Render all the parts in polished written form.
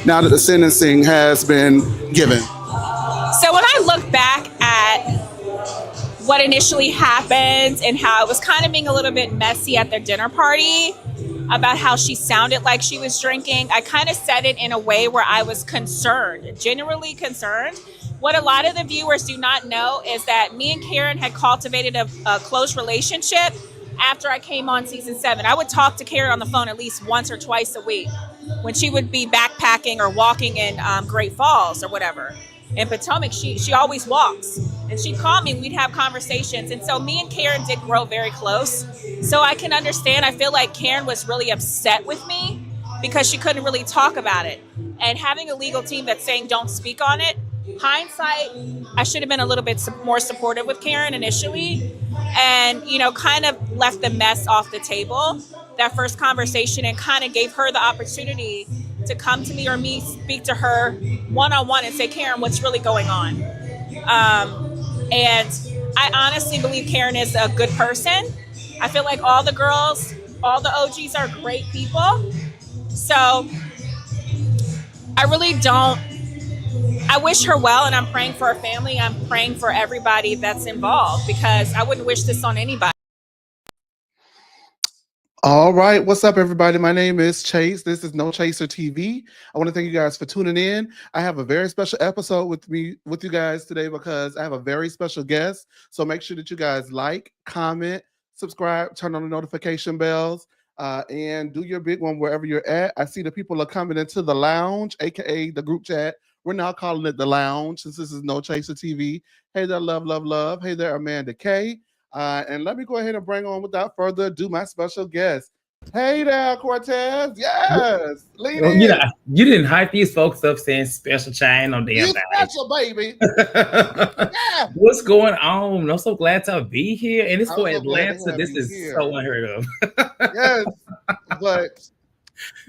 now that the sentencing has been given? So when I look back at what initially happened and how it was kind of being a little bit messy at their dinner party about how she sounded like she was drinking, I kind of said it in a way where I was concerned, genuinely concerned. What a lot of the viewers do not know is that me and Karen had cultivated a close relationship after I came on season 7. I would talk to Karen on the phone at least once or twice a week when she would be backpacking or walking in Great Falls or whatever. In Potomac, she always walks, and she'd call me. We'd have conversations, and so me and Karen did grow very close. So I can understand. I feel like Karen was really upset with me because she couldn't really talk about it, and having a legal team that's saying don't speak on it. Hindsight, I should have been a little bit more supportive with Karen initially, and kind of left the mess off the table that first conversation, and kind of gave her the opportunity to come to me or me speak to her one-on-one and say, Karen, what's really going on? And I honestly believe Karen is a good person. I feel like all the girls, all the OGs are great people. So I really don't. I wish her well, and I'm praying for her family. I'm praying for everybody that's involved because I wouldn't wish this on anybody. All right, what's up, everybody? My name is Chase. This is No Chaser TV. I want to thank you guys for tuning in. I have a very special episode with you guys today because I have a very special guest. So make sure that you guys like, comment, subscribe, turn on the notification bells, and do your big one wherever you're at. I see the people are coming into the lounge, aka the group chat. We're now calling it the lounge since this is No Chaser TV. Hey there, love, love, love. Hey there, Amanda K. And let me go ahead and bring on, without further ado, my special guest. Hey there, Cortez. Yes. Lean in. You didn't hype these folks up saying special chain on damn thing. Special, baby. Yeah. What's going on? I'm so glad to be here. And it's for Atlanta. This is so unheard of. Yes. But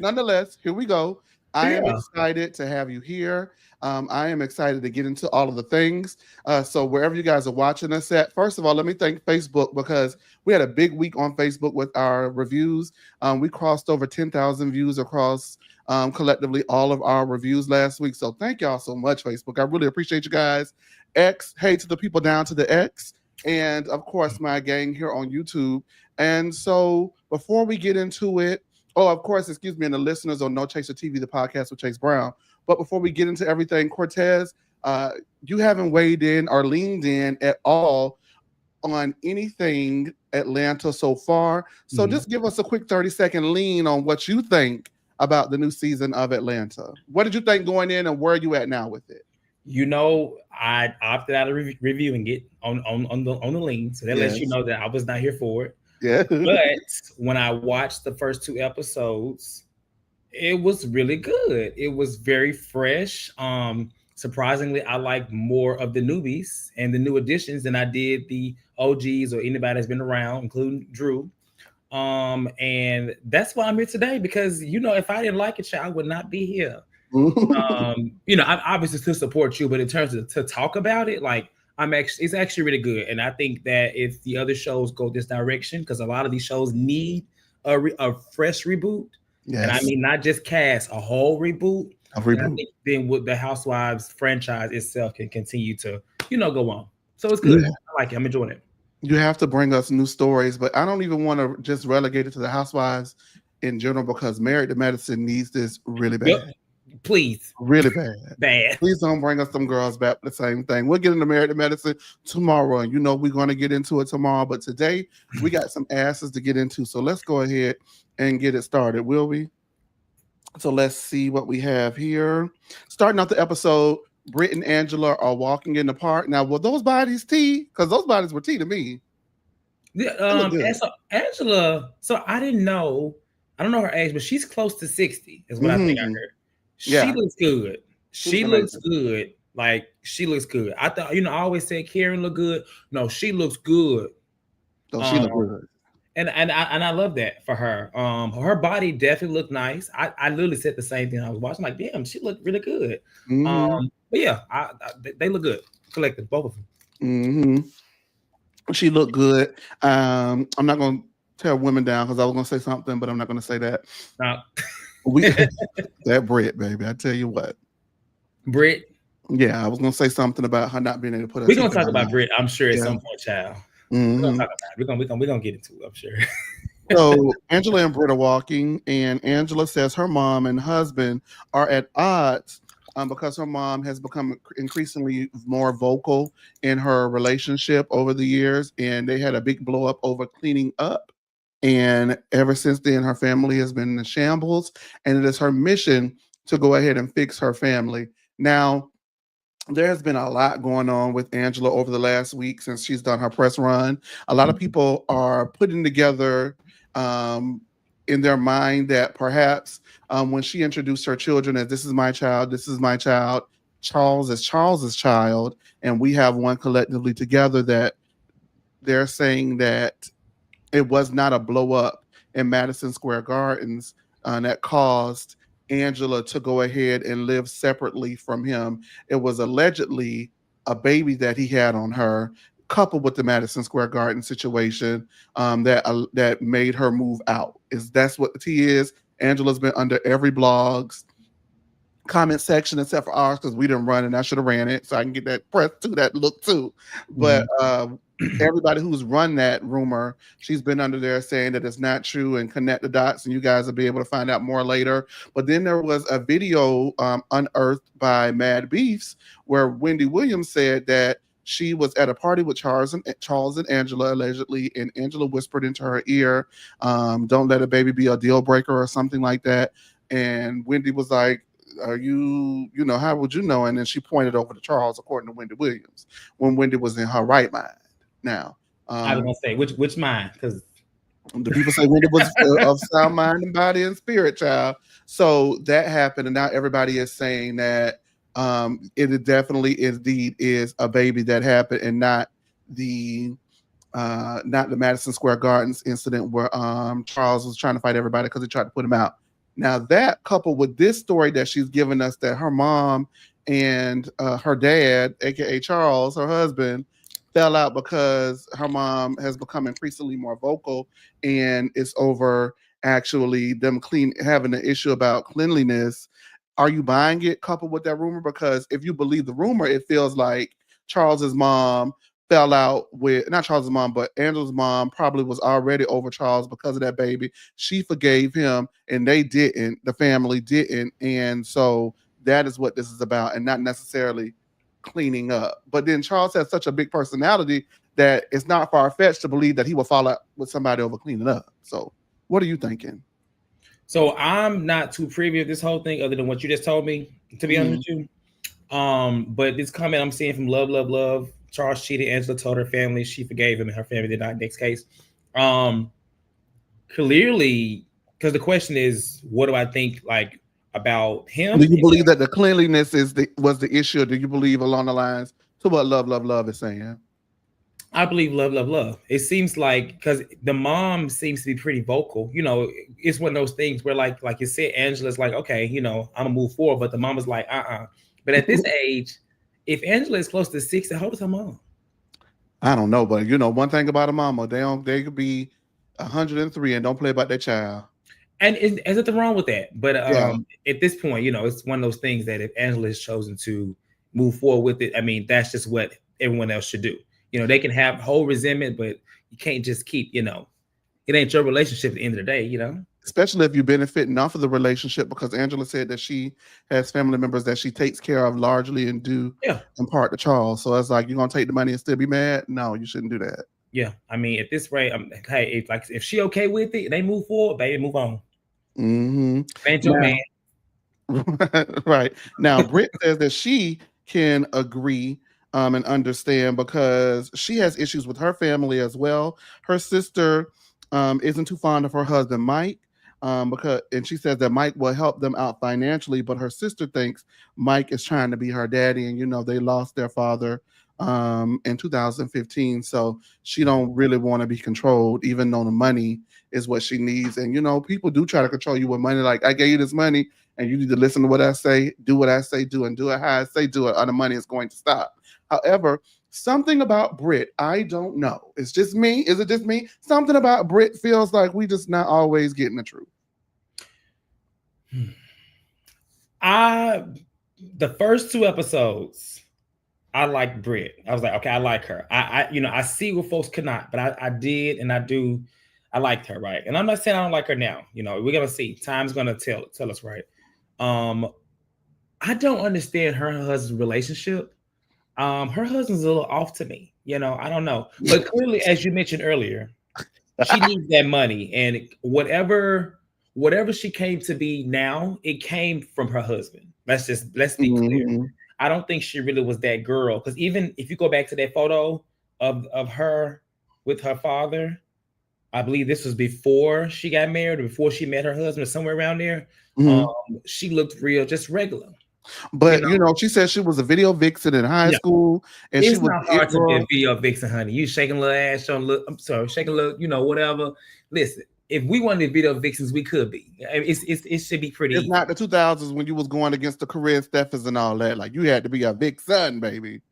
nonetheless, here we go. I am excited to have you here. I am excited to get into all of the things. So wherever you guys are watching us at, first of all, let me thank Facebook because we had a big week on Facebook with our reviews. We crossed over 10,000 views across collectively all of our reviews last week. So thank y'all so much, Facebook. I really appreciate you guys. X, hey to the people down to the X. And of course, my gang here on YouTube. And so before we get into it, of course, excuse me, and the listeners on No Chaser TV, the podcast with Chase Brown. But before we get into everything, Cortez, you haven't weighed in or leaned in at all on anything Atlanta so far. So just give us a quick 30-second lean on what you think about the new season of Atlanta. What did you think going in, and where are you at now with it? I opted out of reviewing it on the lean, so that lets you know that I was not here for it. Yeah. But when I watched the first 2 episodes, it was really good. It was very fresh. Surprisingly, I like more of the newbies and the new additions than I did the OGs or anybody that's been around, including Drew. And that's why I'm here today because, if I didn't like it, I would not be here. I'm obviously to support you, but in terms of to talk about it, it's actually really good. And I think that if the other shows go this direction, because a lot of these shows need a fresh reboot. Yes. And I mean, not just cast, a whole reboot. I think then with the Housewives franchise itself can continue to, go on. So it's good. Yeah. I like it. I'm enjoying it. You have to bring us new stories, but I don't even want to just relegate it to the Housewives in general because Married to Medicine needs this really bad. Yep. Please. Really bad. Bad. Please don't bring us some girls back with the same thing. We'll get into Married to Medicine tomorrow, and we're going to get into it tomorrow. But today, we got some asses to get into. So let's go ahead and get it started, will we? So let's see what we have here. Starting out the episode, Brit and Angela are walking in the park. Now, were those bodies tea? Because those bodies were tea to me. Yeah, so Angela, so I don't know her age, but she's close to 60, is what I think I heard. She looks good. She looks good. She looks good. I thought, I always said Karen looked good. No, she looks good. Oh, she looked good. And I love that for her. Her body definitely looked nice. I literally said the same thing I was watching. Like, damn, she looked really good. But yeah, they look good. Collective, both of them. She looked good. I'm not going to tear women down because I was going to say something, but I'm not going to say that. We that Brit, baby. I tell you what. Brit, Yeah, I was gonna say something about her not being able to put her we're teeth gonna in talk her about mouth. Brit, I'm sure at Yeah. some point, child. We're gonna Hmm. talk about it. We're gonna get into it, I'm sure. So Angela and Britt are walking, and Angela says her mom and husband are at odds because her mom has become increasingly more vocal in her relationship over the years, and they had a big blow up over cleaning up. And ever since then, her family has been in shambles, and it is her mission to go ahead and fix her family. Now, there's been a lot going on with Angela over the last week since she's done her press run. A lot of people are putting together um, in their mind that perhaps when she introduced her children as this is my child, this is my child, Charles is Charles's child, and we have one collectively together, that they're saying that it was not a blow up in Madison Square Gardens that caused Angela to go ahead and live separately from him. It was allegedly a baby that he had on her, coupled with the Madison Square Garden situation, that made her move out. Is that's what the tea is? Angela's been under every blog's comment section except for ours because we didn't run and I should have ran it so I can get that press to that look too. But everybody who's run that rumor, she's been under there saying that it's not true and connect the dots, and you guys will be able to find out more later. But then there was a video unearthed by Mad Beefs where Wendy Williams said that she was at a party with Charles and Angela allegedly, and Angela whispered into her ear, "Don't let a baby be a deal breaker" or something like that. And Wendy was like, are you, how would you know? And then she pointed over to Charles, according to Wendy Williams, when Wendy was in her right mind. Now, I was gonna say which mine, because the people say Wendy was of sound mind and body and spirit, child. So that happened, and now everybody is saying that it definitely indeed is a baby that happened, and the not the Madison Square Gardens incident where Charles was trying to fight everybody because he tried to put him out. Now that coupled with this story that she's given us, that her mom and her dad, aka Charles, her husband, fell out because her mom has become increasingly more vocal, and it's over actually them having an issue about cleanliness. Are you buying it coupled with that rumor? Because if you believe the rumor, it feels like Charles's mom fell out with, not Charles's mom, but Angela's mom probably was already over Charles because of that baby. She forgave him and they didn't, the family didn't. And so that is what this is about, and not necessarily cleaning up. But then Charles has such a big personality that it's not far-fetched to believe that he will fall out with somebody over cleaning up. So what are you thinking? so I'm not too privy of this whole thing other than what you just told me, to be honest with you. But this comment I'm seeing from Love, Love, Love, Charles cheated, Angela told her family she forgave him and her family did not. Next case. Um, Clearly, because the question is, what do I think like about him? Do you believe that the cleanliness was the issue, or do you believe along the lines to what Love, Love, Love is saying? I believe love, love, love. It seems like because the mom seems to be pretty vocal. It's one of those things where, like you said, Angela's like, okay, I'm gonna move forward, but the mom is like, But at this age, if Angela is close to 60, how old is her mom? I don't know, but one thing about a mama, they could be 103 and don't play about their child. And is nothing wrong with that. But Yeah. at this point, it's one of those things that if Angela has chosen to move forward with it, I mean, that's just what everyone else should do. They can have whole resentment, but you can't just keep, it ain't your relationship at the end of the day. Especially if you're benefiting off of the relationship, because Angela said that she has family members that she takes care of largely and do in part to Charles. So it's like, you're gonna take the money and still be mad? No, you shouldn't do that. Yeah, I mean, at this rate, hey, if she okay with it, they move forward, baby, move on. Mm-hmm. Ain't your man. Right. Now, Britt says that she can agree and understand because she has issues with her family as well. Her sister isn't too fond of her husband, Mike, and she says that Mike will help them out financially, but her sister thinks Mike is trying to be her daddy, and they lost their father in 2015, so she don't really want to be controlled, even though the money is what she needs. And people do try to control you with money. Like, I gave you this money and you need to listen to what I say, do what I say, do, and do it how I say do it, or the money is going to stop. However, something about Brit, I don't know. It's just me. Is it just me? Something about Brit feels like we just not always getting the truth. I the first two episodes, I like Brit. I was like, okay, I like her. I see what folks could not, but I did, and I do. I liked her, right? And I'm not saying I don't like her now. We're gonna see. Time's gonna tell us, right? Um, I don't understand her and her husband's relationship. Her husband's a little off to me. I don't know, but clearly, as you mentioned earlier, she needs that money, and whatever she came to be now, it came from her husband. Let's be clear. Mm-hmm. I don't think she really was that girl, because even if you go back to that photo of her with her father, I believe this was before she got married, or before she met her husband, or somewhere around there. Mm-hmm. She looked real, just regular. But she said she was a video vixen in high school, and she It's was not it hard to be a girl. video vixen, honey. You shaking a little ass, showing look. I'm sorry, shaking a little, whatever. Listen, if we wanted video vixens, we could be. It should be pretty It's easy. not the 2000s when you was going against the Corinne Steffens and all that. Like, you had to be a vixen, baby.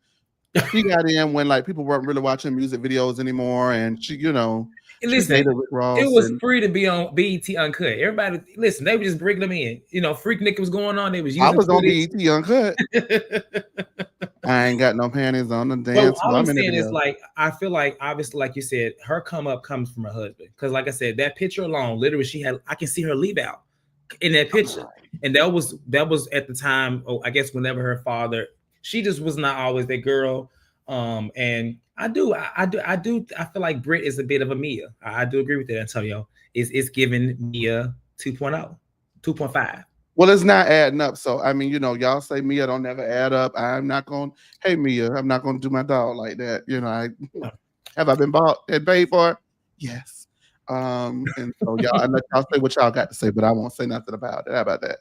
She got in when like people weren't really watching music videos anymore, and she she Listen, dated Rick it Ross. was And free to be on BET Uncut. Everybody, listen, they were just bringing them in. Freak Nick was going on. They was I using was on footage. BET Uncut. I ain't got no panties on the But dance all floor. I'm I'm in the saying is, video. like, I feel like, obviously, like you said, her come up comes from her husband. Because, like I said, that picture alone, literally, I can see her leave out in that picture. And that was at the time, I guess, whenever her father, she just was not always that girl. And I feel like Brit is a bit of a Mia. I do agree with that, Antonio. It's giving Mia 2.0, 2.5. Well, it's not adding up. So I mean, y'all say Mia don't never add up. I'm not going. Hey Mia, I'm not going to do my dog like that. Have I been bought and paid for? Yes. And so y'all, I let y'all say what y'all got to say, but I won't say nothing about it. How about that?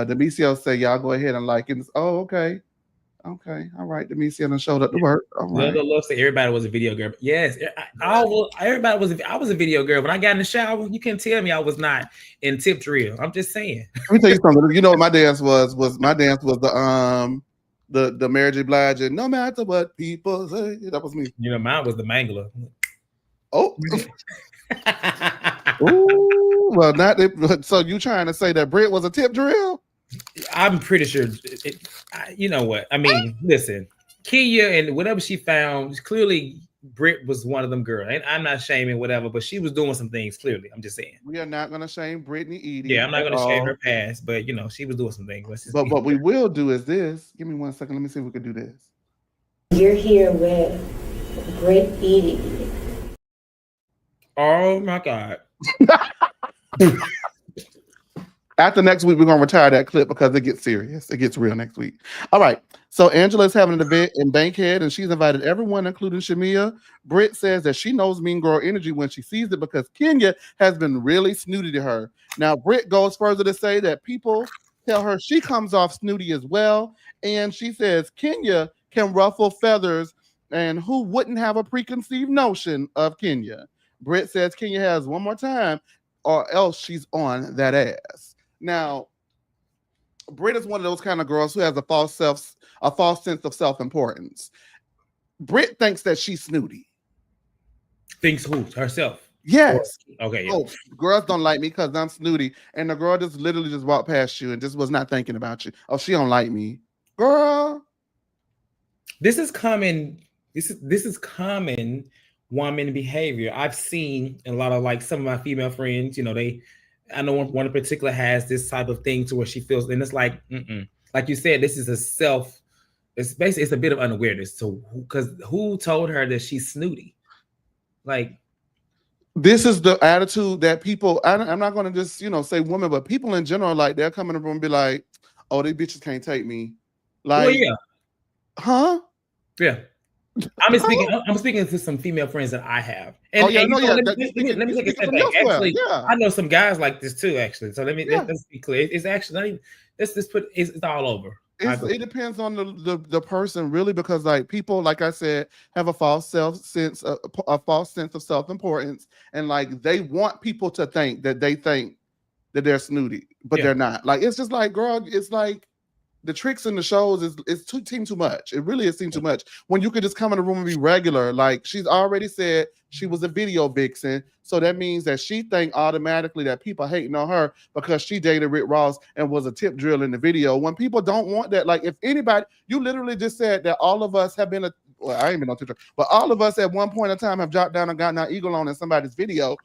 The BCO say y'all go ahead and like it. Oh, okay. Okay. All right. The BCO done showed up to work. All right. Love say everybody was a video girl. Yes, everybody was. I was a video girl. When I got in the shower, you can't tell me I was not in tip drill. I'm just saying. Let me tell you something. You know what my dance was? My dance was the Mary J. Blige and No Matter What People Say. That was me. Mine was the mangler. Oh. Ooh, well, not it. So you trying to say that Brit was a tip drill? I'm pretty sure. You know what? I mean, listen, Kia and whatever she found, clearly Brit was one of them girls. And I'm not shaming whatever, but she was doing some things. Clearly, I'm just saying. We are not going to shame Brittany Edie. Yeah, I'm not going to shame her past, but she was doing some things. But what we will do is this. Give me 1 second. Let me see if we can do this. You're here with Brit Edie. Oh my God. After next week, we're going to retire that clip because it gets serious. It gets real next week. All right. So Angela's having an event in Bankhead, and she's invited everyone, including Shamia. Britt says that she knows mean girl energy when she sees it because Kenya has been really snooty to her. Now, Britt goes further to say that people tell her she comes off snooty as well. And she says Kenya can ruffle feathers, and who wouldn't have a preconceived notion of Kenya? Britt says Kenya has one more time, or else she's on that ass. Now, Brit is one of those kind of girls who has a false sense of self-importance. Brit thinks that she's snooty. Thinks who? Herself? Yes. Okay. Yeah. Oh, girls don't like me because I'm snooty. And the girl just literally just walked past you and just was not thinking about you. Oh, she don't like me. Girl. This is common. This is common woman behavior. I've seen a lot of, like, some of my female friends, I know one in particular has this type of thing to where she feels, and it's like, like you said, this is it's basically, it's a bit of unawareness. So, because who told her that she's snooty? Like, this is the attitude that people, I'm not going to just, say women, but people in general, like, they're coming up and be like, oh, these bitches can't take me. Like, well, yeah. Huh? Yeah. I'm speaking to some female friends that I have. And, oh, yeah, and no, yeah. let me take a step back. Actually, yeah. I know some guys like this too, actually. So let's be clear. It's actually not even, it's all over. It depends on the person, really, because, like, people, like I said, have a false sense of self-importance, and, like, they want people to think that they're snooty, but they're not. Like, it's just like, girl, it's like, the tricks in the shows is too much. It really is too much. When you could just come in the room and be regular. Like she's already said she was a video vixen. So that means that she think automatically that people hating on her because she dated Rick Ross and was a tip drill in the video. When people don't want that, like if anybody, you literally just said that all of us have been I ain't been on tip drill, but all of us at one point in time have dropped down and gotten our eagle on in somebody's video.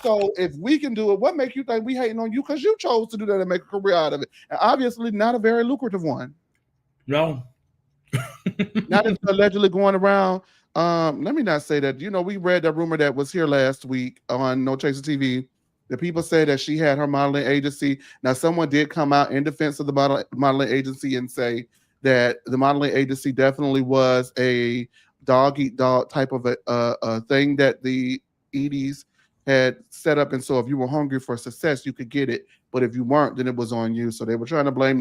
So if we can do it, what make you think we hating on you? Because you chose to do that and make a career out of it. And obviously not a very lucrative one. No. Not if allegedly going around. Let me not say that. We read that rumor that was here last week on No Chaser TV. The people say that she had her modeling agency. Now, someone did come out in defense of the modeling agency and say that the modeling agency definitely was a dog eat dog type of a thing that the Edie's had set up, and so if you were hungry for success, you could get it, but if you weren't, then it was on you. So they were trying to blame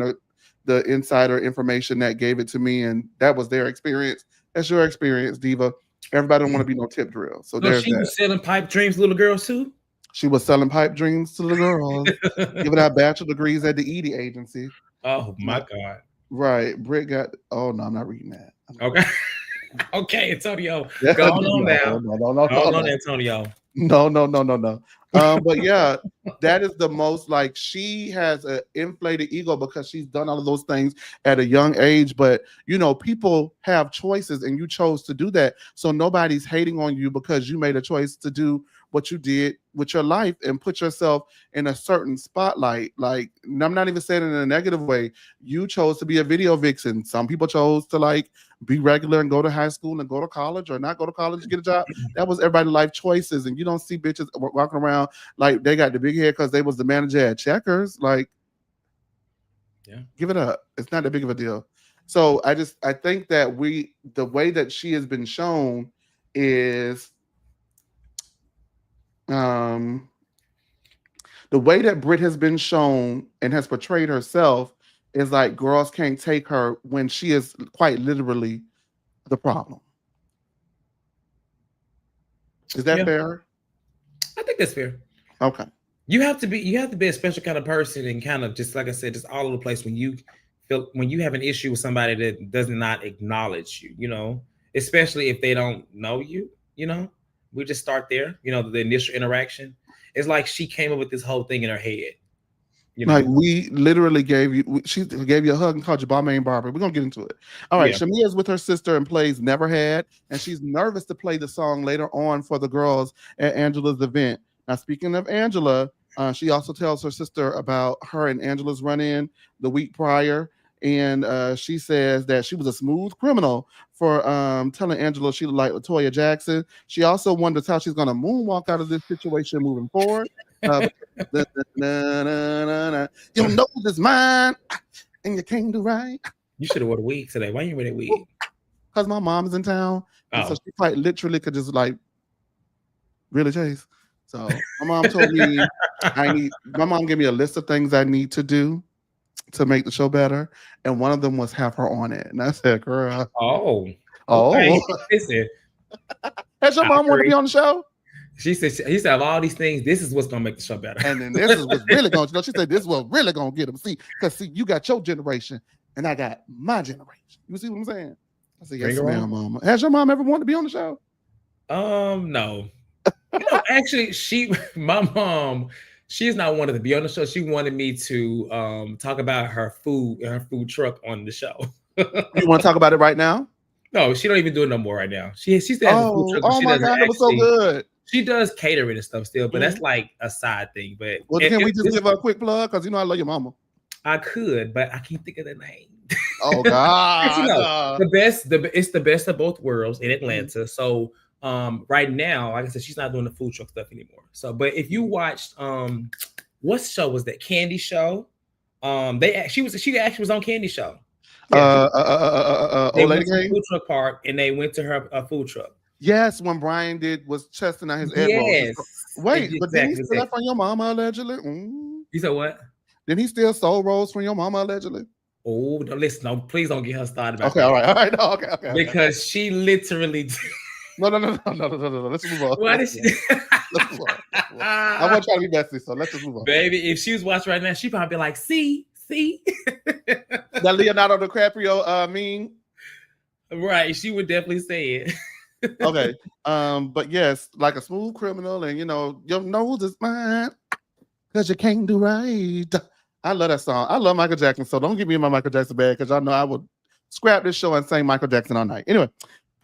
the insider information that gave it to me, and that was their experience. That's your experience, Diva. Everybody don't want to be no tip drill. So there's she was selling pipe dreams to little girls too? She was selling pipe dreams to the girls, giving out bachelor degrees at the Edie agency. Oh my God. Right. Brit got, oh no, I'm not reading that. Okay. Okay, Antonio. Go on now. No, Hold on, Antonio. No. But yeah, that is the most, like, she has an inflated ego because she's done all of those things at a young age. But people have choices, and you chose to do that. So nobody's hating on you because you made a choice to do what you did with your life and put yourself in a certain spotlight. Like, I'm not even saying it in a negative way. You chose to be a video vixen. Some people chose to like be regular and go to high school and go to college or not go to college and get a job. That was everybody's life choices. And you don't see bitches walking around like they got the big hair because they was the manager at Checkers. Like, yeah, give it up. It's not that big of a deal. So I think that the way that she has been shown is the way that Brit has been shown and has portrayed herself is like girls can't take her when she is quite literally the problem. Is that fair? I think that's fair. Okay. You have to be a special kind of person, and kind of just like I said, just all over the place when you have an issue with somebody that does not acknowledge you, especially if they don't know you, we just start there, the initial interaction. It's like she came up with this whole thing in her head. Like we literally she gave you a hug and called you Balmain Barber. We're gonna get into it. All right, yeah. Shamia's with her sister and plays Never Had, and she's nervous to play the song later on for the girls at Angela's event. Now, speaking of Angela, she also tells her sister about her and Angela's run-in the week prior. And she says that she was a smooth criminal for telling Angela she looked like LaToya Jackson. She also wonders how she's going to moonwalk out of this situation moving forward. You don't know this mine, and you can't do right. You should have worn a wig today. Why you wear that wig? Because my mom's in town. And so she quite literally could just like really chase. So my mom told me my mom gave me a list of things I need to do to make the show better, and one of them was have her on it. And I said, girl. Okay. Listen. Has your mom want to be on the show? He said of all these things, this is what's gonna make the show better. And then this is what's really gonna, she said, this is what's really gonna get them. See, you got your generation and I got my generation. You see what I'm saying? I said, yes, ma'am, mama. Has your mom ever wanted to be on the show? No. Actually, my mom, she's not wanted to be on the show. She wanted me to talk about her food and her food truck on the show. You want to talk about it right now? No, she don't even do it no more right now. She still has a food truck. Oh my God, it was so good. She does catering and stuff still, but that's like a side thing. But can we just give her a quick plug? Because I love your mama. I could, but I can't think of the name. Oh God. It's the best of both worlds in Atlanta. So right now, like I said, she's not doing the food truck stuff anymore. So, but if you watched what show was that? Candy Show. She actually was on Candy Show. Yeah. They went to the food truck park and they went to her food truck. Yes, when Brian was testing out his egg rolls. Yes. Wait, but did he steal that from your mama allegedly? You said what? Did he steal soul rolls from your mama allegedly? Oh, no, listen, no, please don't get her started about that. All right. No, okay. Because she literally No. Let's move on. Why did she? Let's move on. I want you to be messy, so let's just move on. Baby, if she was watching right now, she'd probably be like, see. That Leonardo DiCaprio meme. Right, she would definitely say it. Okay. But yes, like a smooth criminal, and your nose is mine because you can't do right. I love that song. I love Michael Jackson, so don't get me in my Michael Jackson bag because y'all know I would scrap this show and sing Michael Jackson all night. Anyway,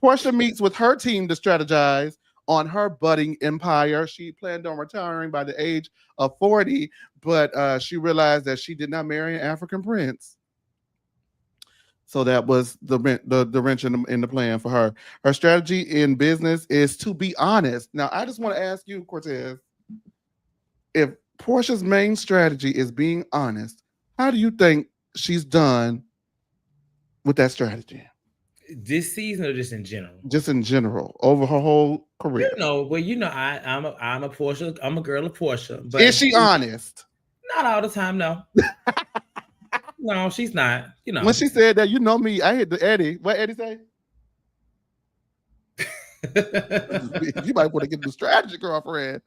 Porsha meets with her team to strategize on her budding empire. She planned on retiring by the age of 40, but she realized that she did not marry an African prince. So that was the wrench in the plan for her. Her strategy in business is to be honest. Now, I just want to ask you, Cortez, if Portia's main strategy is being honest, how do you think she's done with that strategy? This season or just in general? Just in general, over her whole career. I'm a Porsha. I'm a girl of Porsha. But Is she honest? Not all the time, no. No, she's not. When she said that, you know me, I hit the Eddie. What Eddie say? You might want to get the strategy, girlfriend.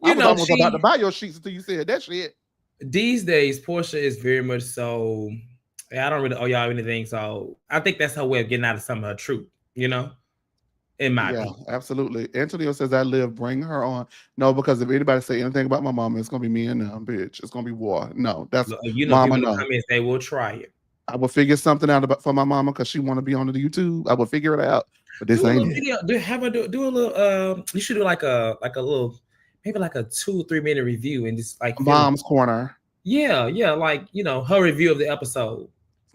I was almost about to buy your sheets until you said that shit. These days, Porsha is very much so. I don't really owe y'all anything, so I think that's her way of getting out of some of her truth. In my opinion. Absolutely. Antonio says I live. Bring her on. No, because if anybody say anything about my mama, it's gonna be me and them, bitch. It's gonna be war. No, that's mama. No, comments, they will try it. I will figure something out for my mama because she want to be on the YouTube. I will figure it out. But this ain't it. Video. Do a little. You should do like a little, maybe like a 2-3 minute review and just like Mom's Corner. Yeah, like her review of the episode.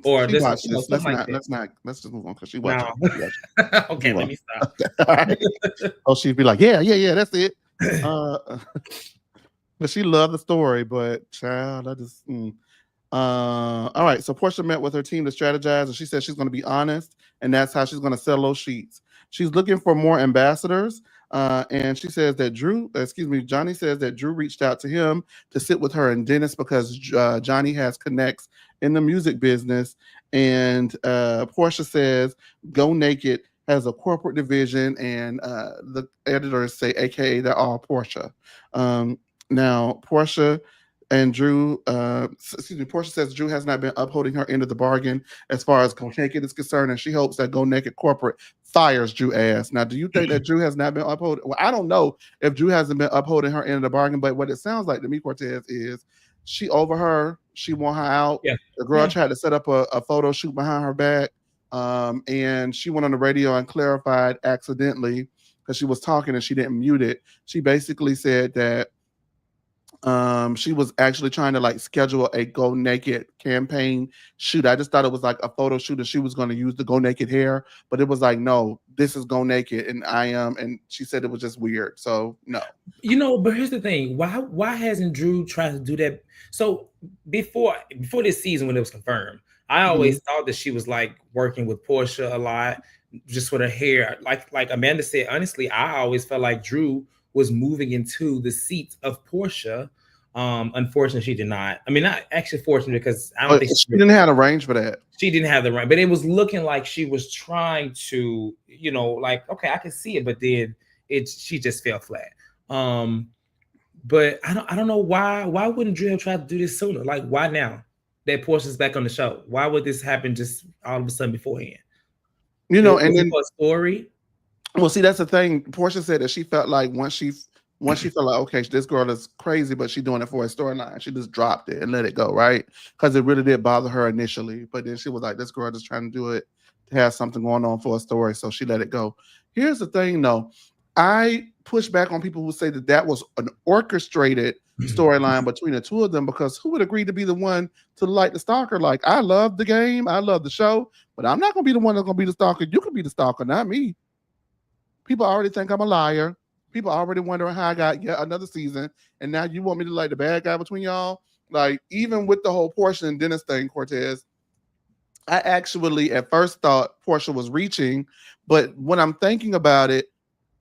Or she watched this. Let's just move on because she watched it. Okay, let me stop. Right. Oh, she'd be like, yeah, that's it. But she loved the story, but child, I just all right. So Porsha met with her team to strategize, and she said she's going to be honest, and that's how she's going to sell those sheets. She's looking for more ambassadors. And she says that Johnny says that Drew reached out to him to sit with her and Dennis because Johnny has connects in the music business. And Porsha says Go Naked has a corporate division, and the editors say, AKA, they're all Porsha. Now, Porsha and Drew, Porsha says Drew has not been upholding her end of the bargain as far as Go Naked is concerned, and she hopes that Go Naked corporate fires Drew ass. Now, do you think that Drew has not been upholding? Well, I don't know if Drew hasn't been upholding her end of the bargain, but what it sounds like to me, Cortez, is she over her. She want her out. Yeah. The girl tried to set up a photo shoot behind her back, and she went on the radio and clarified accidentally because she was talking and she didn't mute it. She basically said that she was actually trying to like schedule a Go Naked campaign shoot. I just thought it was like a photo shoot and she was going to use the Go Naked hair, but it was like, no, this is Go Naked and I am. And she said it was just weird. So no. But here's the thing. Why hasn't Drew tried to do that? So before this season when it was confirmed, I always thought that she was like working with Porsha a lot, just with her hair. Like Amanda said, honestly, I always felt like Drew was moving into the seat of Porsha. Unfortunately, she did not. I mean, not actually fortunate because I don't think she didn't have a range for that. She didn't have the range, but it was looking like she was trying to, like, okay, I can see it, but then she just fell flat. But I don't know why wouldn't Drew have tried to do this sooner? Like, why now that Porsha's back on the show? Why would this happen just all of a sudden beforehand? And then a story. Well, see, that's the thing. Porsha said that she felt like once she felt like, okay, this girl is crazy, but she's doing it for a storyline. She just dropped it and let it go, right? Because it really did bother her initially. But then she was like, this girl just trying to do it to have something going on for a story. So she let it go. Here's the thing, though. I push back on people who say that was an orchestrated storyline between the two of them, because who would agree to be the one to like the stalker? Like, I love the game. I love the show, but I'm not going to be the one that's going to be the stalker. You can be the stalker, not me. People already think I'm a liar. People already wondering how I got yet another season. And now you want me to like the bad guy between y'all? Like, even with the whole Porsha and Dennis thing, Cortez, I actually at first thought Porsha was reaching. But when I'm thinking about it,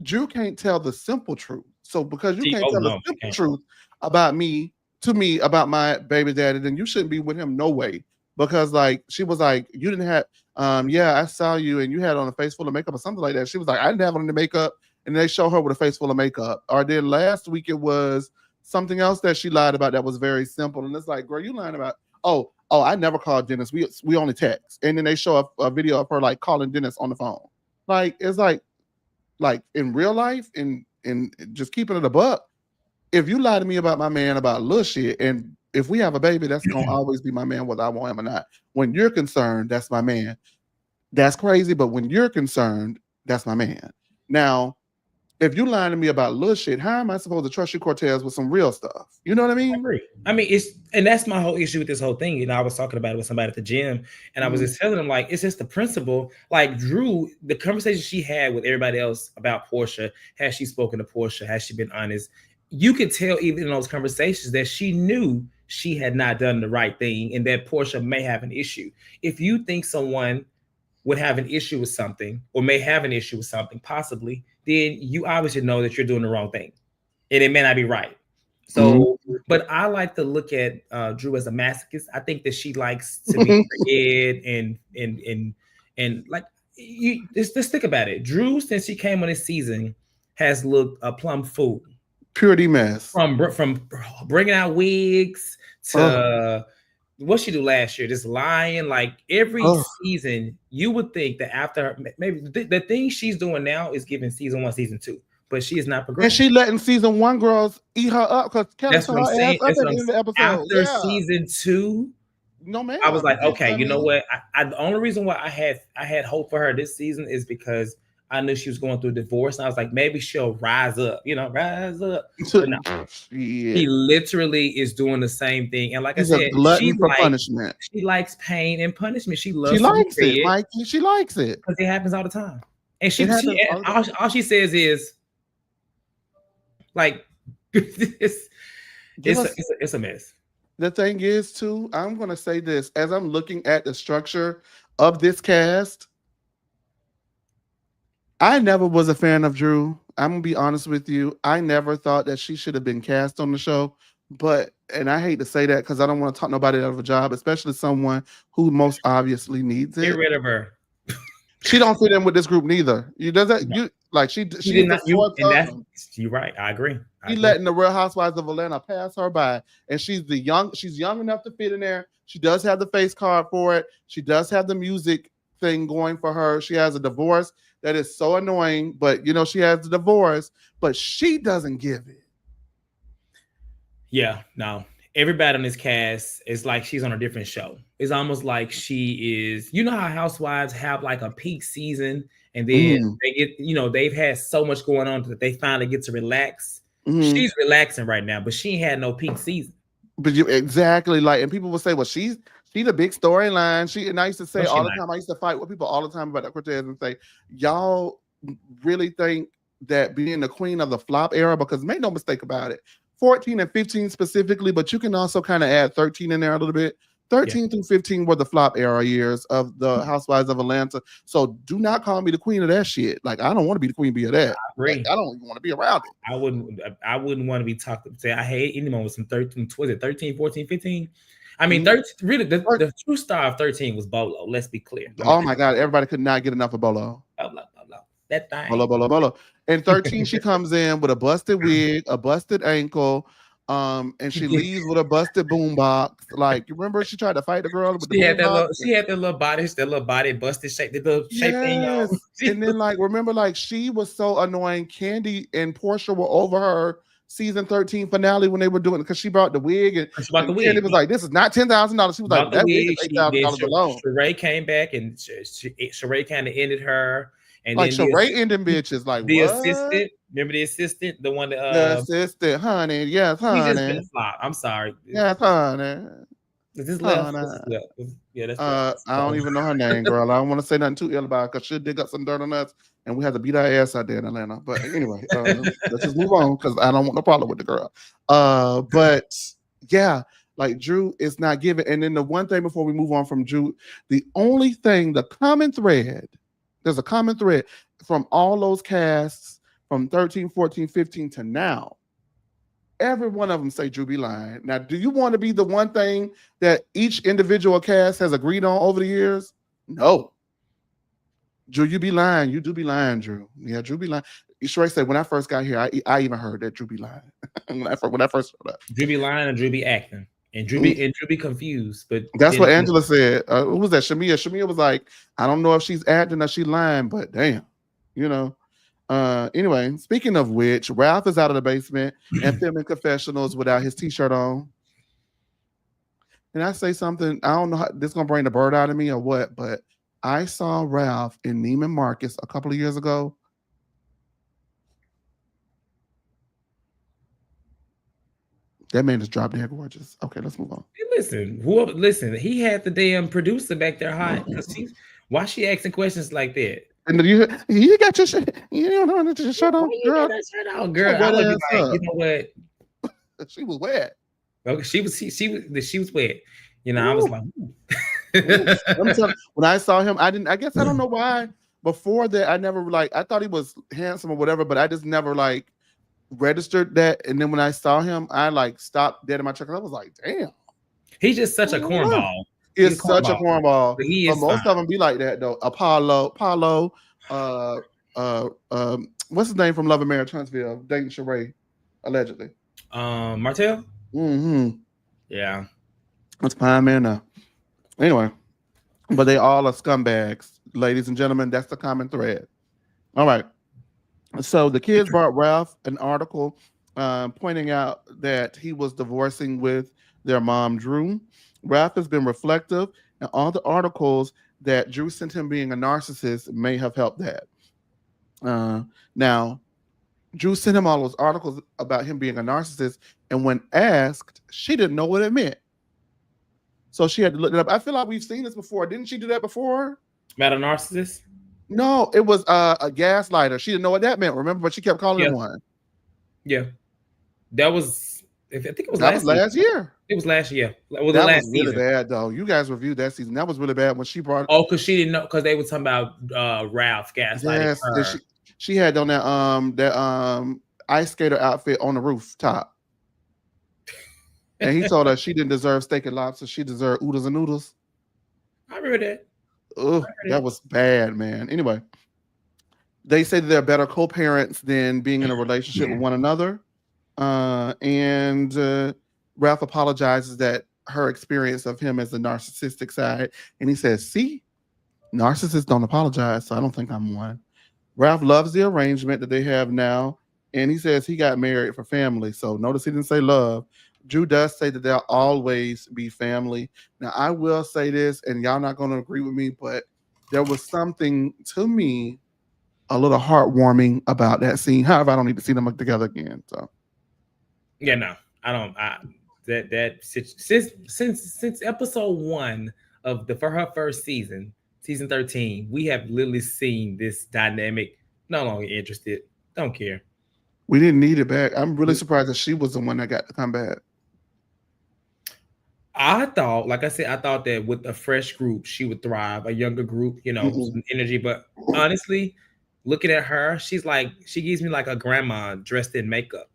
Drew can't tell the simple truth. So because you can't tell the simple truth about me, to me, about my baby daddy, then you shouldn't be with him no way. Because like she was like, you didn't have I saw you and you had on a face full of makeup or something like that. She was like, I didn't have on the makeup, and they show her with a face full of makeup. Or then last week it was something else that she lied about that was very simple. And it's like, girl, you lying about, Oh, I never called Dennis. We only text. And then they show a video of her like calling Dennis on the phone. Like it's like in real life and just keeping it a buck. If you lie to me about my man about little shit, and if we have a baby, that's gonna always be my man, whether I want him or not. When you're concerned, that's my man. That's crazy, but when you're concerned, that's my man. Now, if you lying to me about little shit, how am I supposed to trust you, Cortez, with some real stuff? You know what I I mean? agree. I mean, and that's my whole issue with this whole thing. You know, I was talking about it with somebody at the gym, and I was just telling them like, it's just the principle. Like Drew, the conversation she had with everybody else about Porsha, has she spoken to Porsha? Has she been honest? You could tell even in those conversations that she knew she had not done the right thing, and that Porsha may have an issue. If you think someone would have an issue with something, or may have an issue with something, possibly, then you obviously know that you're doing the wrong thing, and it may not be right. So, but I like to look at Drew as a masochist. I think that she likes to be created and like you just think about it. Drew, since she came on this season, has looked a plum fool. Purity mess. From bringing out wigs to what she do last year, just lying. Like every season, you would think that after maybe the thing she's doing now is giving season 1, season 2, but she is not progressing. And she letting season 1 girls eat her up because Kelly tore her ass up at the end of the episode. After season 2, no man, I was like, okay, you know what? The only reason why I had hope for her this season is because I knew she was going through a divorce, and I was like, maybe she'll rise up, rise up. But no, she literally is doing the same thing. And like I said, she punishment. She likes pain and punishment. She loves. She likes it, Mikey. She likes it because it happens all the time. And all she says is like, it's a mess. The thing is, too, I'm going to say this as I'm looking at the structure of this cast. I never was a fan of Drew. I'm going to be honest with you. I never thought that she should have been cast on the show. And I hate to say that because I don't want to talk nobody out of a job, especially someone who most obviously needs it. Get rid of her. She don't fit in with this group neither. You does that? No. She did not. You're right. I agree. She letting the Real Housewives of Atlanta pass her by, and she's young enough to fit in there. She does have the face card for it. She does have the music thing going for her. She has a divorce that is so annoying, but she has the divorce, but she doesn't give it. Yeah, no. Everybody on this cast is like she's on a different show. It's almost like she is, how Housewives have like a peak season and then they get, they've had so much going on that they finally get to relax. She's relaxing right now, but she ain't had no peak season. But exactly, and people will say, well, she's a big storyline. And I used to say all the time, I used to fight with people all the time about that Cortez and say, y'all really think that being the queen of the flop era, because make no mistake about it, 14 and 15 specifically, but you can also kind of add 13 in there a little bit. 13 through 15 were the flop era years of the Housewives of Atlanta. So do not call me the queen of that shit. Like, I don't want to be the queen bee of that. I agree. I don't even want to be around it. I wouldn't want to be talked to. Say I hate anyone with some 13, was it 13, 14, 15? I mean, 13, really, the true star of 13 was Bolo. Let's be clear. Oh my God, everybody could not get enough of Bolo. That thing. Bolo. And 13, she comes in with a busted wig, a busted ankle, and she leaves with a busted boombox. Like, you remember she tried to fight the girl with she had that little body busted shape, the little shape thing. And then remember, she was so annoying. Candy and Porsha were over her season 13 finale when they were doing it because she brought the wig and Candy was like, "This is not $10,000." She was like, "That wig is $8,000 alone." Sheree came back and Sheree kind of ended her. And then Sheree ending bitches like the what? Assistant. Remember the assistant, the one that the assistant, honey. Yes, honey. He just been a flop. I'm sorry. Yes, honey. Is this left? Yeah, that's I don't even know her name, girl. I don't want to say nothing too ill about her because she'll dig up some dirt on us and we have to beat our ass out there in Atlanta. But anyway, let's just move on because I don't want no problem with the girl. But yeah, Drew is not giving. And then the one thing before we move on from Drew, the only thing, the common thread, there's a common thread from all those casts from 13, 14, 15 to now. Every one of them say Drew be lying. Now, do you want to be the one thing that each individual cast has agreed on over the years? No. Drew, you be lying. You do be lying, Drew. Yeah, Drew be lying. Sheree said, when I first got here, I even heard that Drew be lying. when I first heard that. Drew be lying and Drew be acting. And Drew be confused, but That's then what again, Angela said. Who was that? Shamia. Shamia was like, I don't know if she's acting or she lying, but damn, you know. Anyway, speaking of which, Ralph is out of the basement and filming confessionals without his t-shirt on. And I say something, I don't know how this is gonna bring the bird out of me or what, but I saw Ralph in Neiman Marcus a couple of years ago. That man is drop dead gorgeous. Okay, let's move on. listen, he had the damn producer back there hot because why she asking questions like that? And then you got your shirt. You don't know your shirt Why on, you got girl. that shirt on, Your girl? I wet would be ass like, up. you know what? She was wet. Okay, she was wet. You know, I was like, when I saw him, I guess I don't know why. Before that, I never like I thought he was handsome or whatever, but I just never like registered that. And then when I saw him, I like stopped dead in my truck. I was like, damn. he's just such a cornball. It's such a cornball. But he But is most fine. of them be like that though. Apollo, what's his name from Love and Marriage Huntsville? Dating Sheree, allegedly. Martell? Mm-hmm. Yeah. That's fine man now. Anyway, but they all are scumbags, ladies and gentlemen. That's the common thread. All right. So the kids brought Ralph an article pointing out that he was divorcing with their mom, Drew. Ralph has been reflective, and all the articles that Drew sent him being a narcissist may have helped that. Now, Drew sent him all those articles about him being a narcissist, and when asked, she didn't know what it meant. So she had to look it up. I feel like we've seen this before. Didn't she do that before? About a narcissist? No, it was a gaslighter. She didn't know what that meant, remember? But she kept calling him one. Yeah. That was, I think it was last year. It was last year. Well, that last was really season. bad, though. You guys reviewed that season. That was really bad when she brought. Oh, because she didn't know, because they were talking about Ralph gaslighting her. She had on that ice skater outfit on the rooftop. And he told her she didn't deserve steak and lobster. She deserved oodles and noodles. I remember that. Ugh, that was bad, man. Anyway, they say that they're better co-parents than being in a relationship with one another. And Ralph apologizes that her experience of him as the narcissistic side. And he says, see, narcissists don't apologize, so I don't think I'm one. Ralph loves the arrangement that they have now. And he says he got married for family. So notice he didn't say love. Drew does say that they'll always be family. Now, I will say this, and y'all not going to agree with me, but there was something to me a little heartwarming about that scene. However, I don't need to see them together again. So, yeah, no, I don't. Since episode 1 of for her first season 13, we have literally seen this dynamic. No longer interested. Don't care. We didn't need it back. I'm really surprised that she was the one that got to come back. I thought, like I said, I thought that with a fresh group, she would thrive. A younger group, some energy. But honestly, looking at her, she gives me like a grandma dressed in makeup.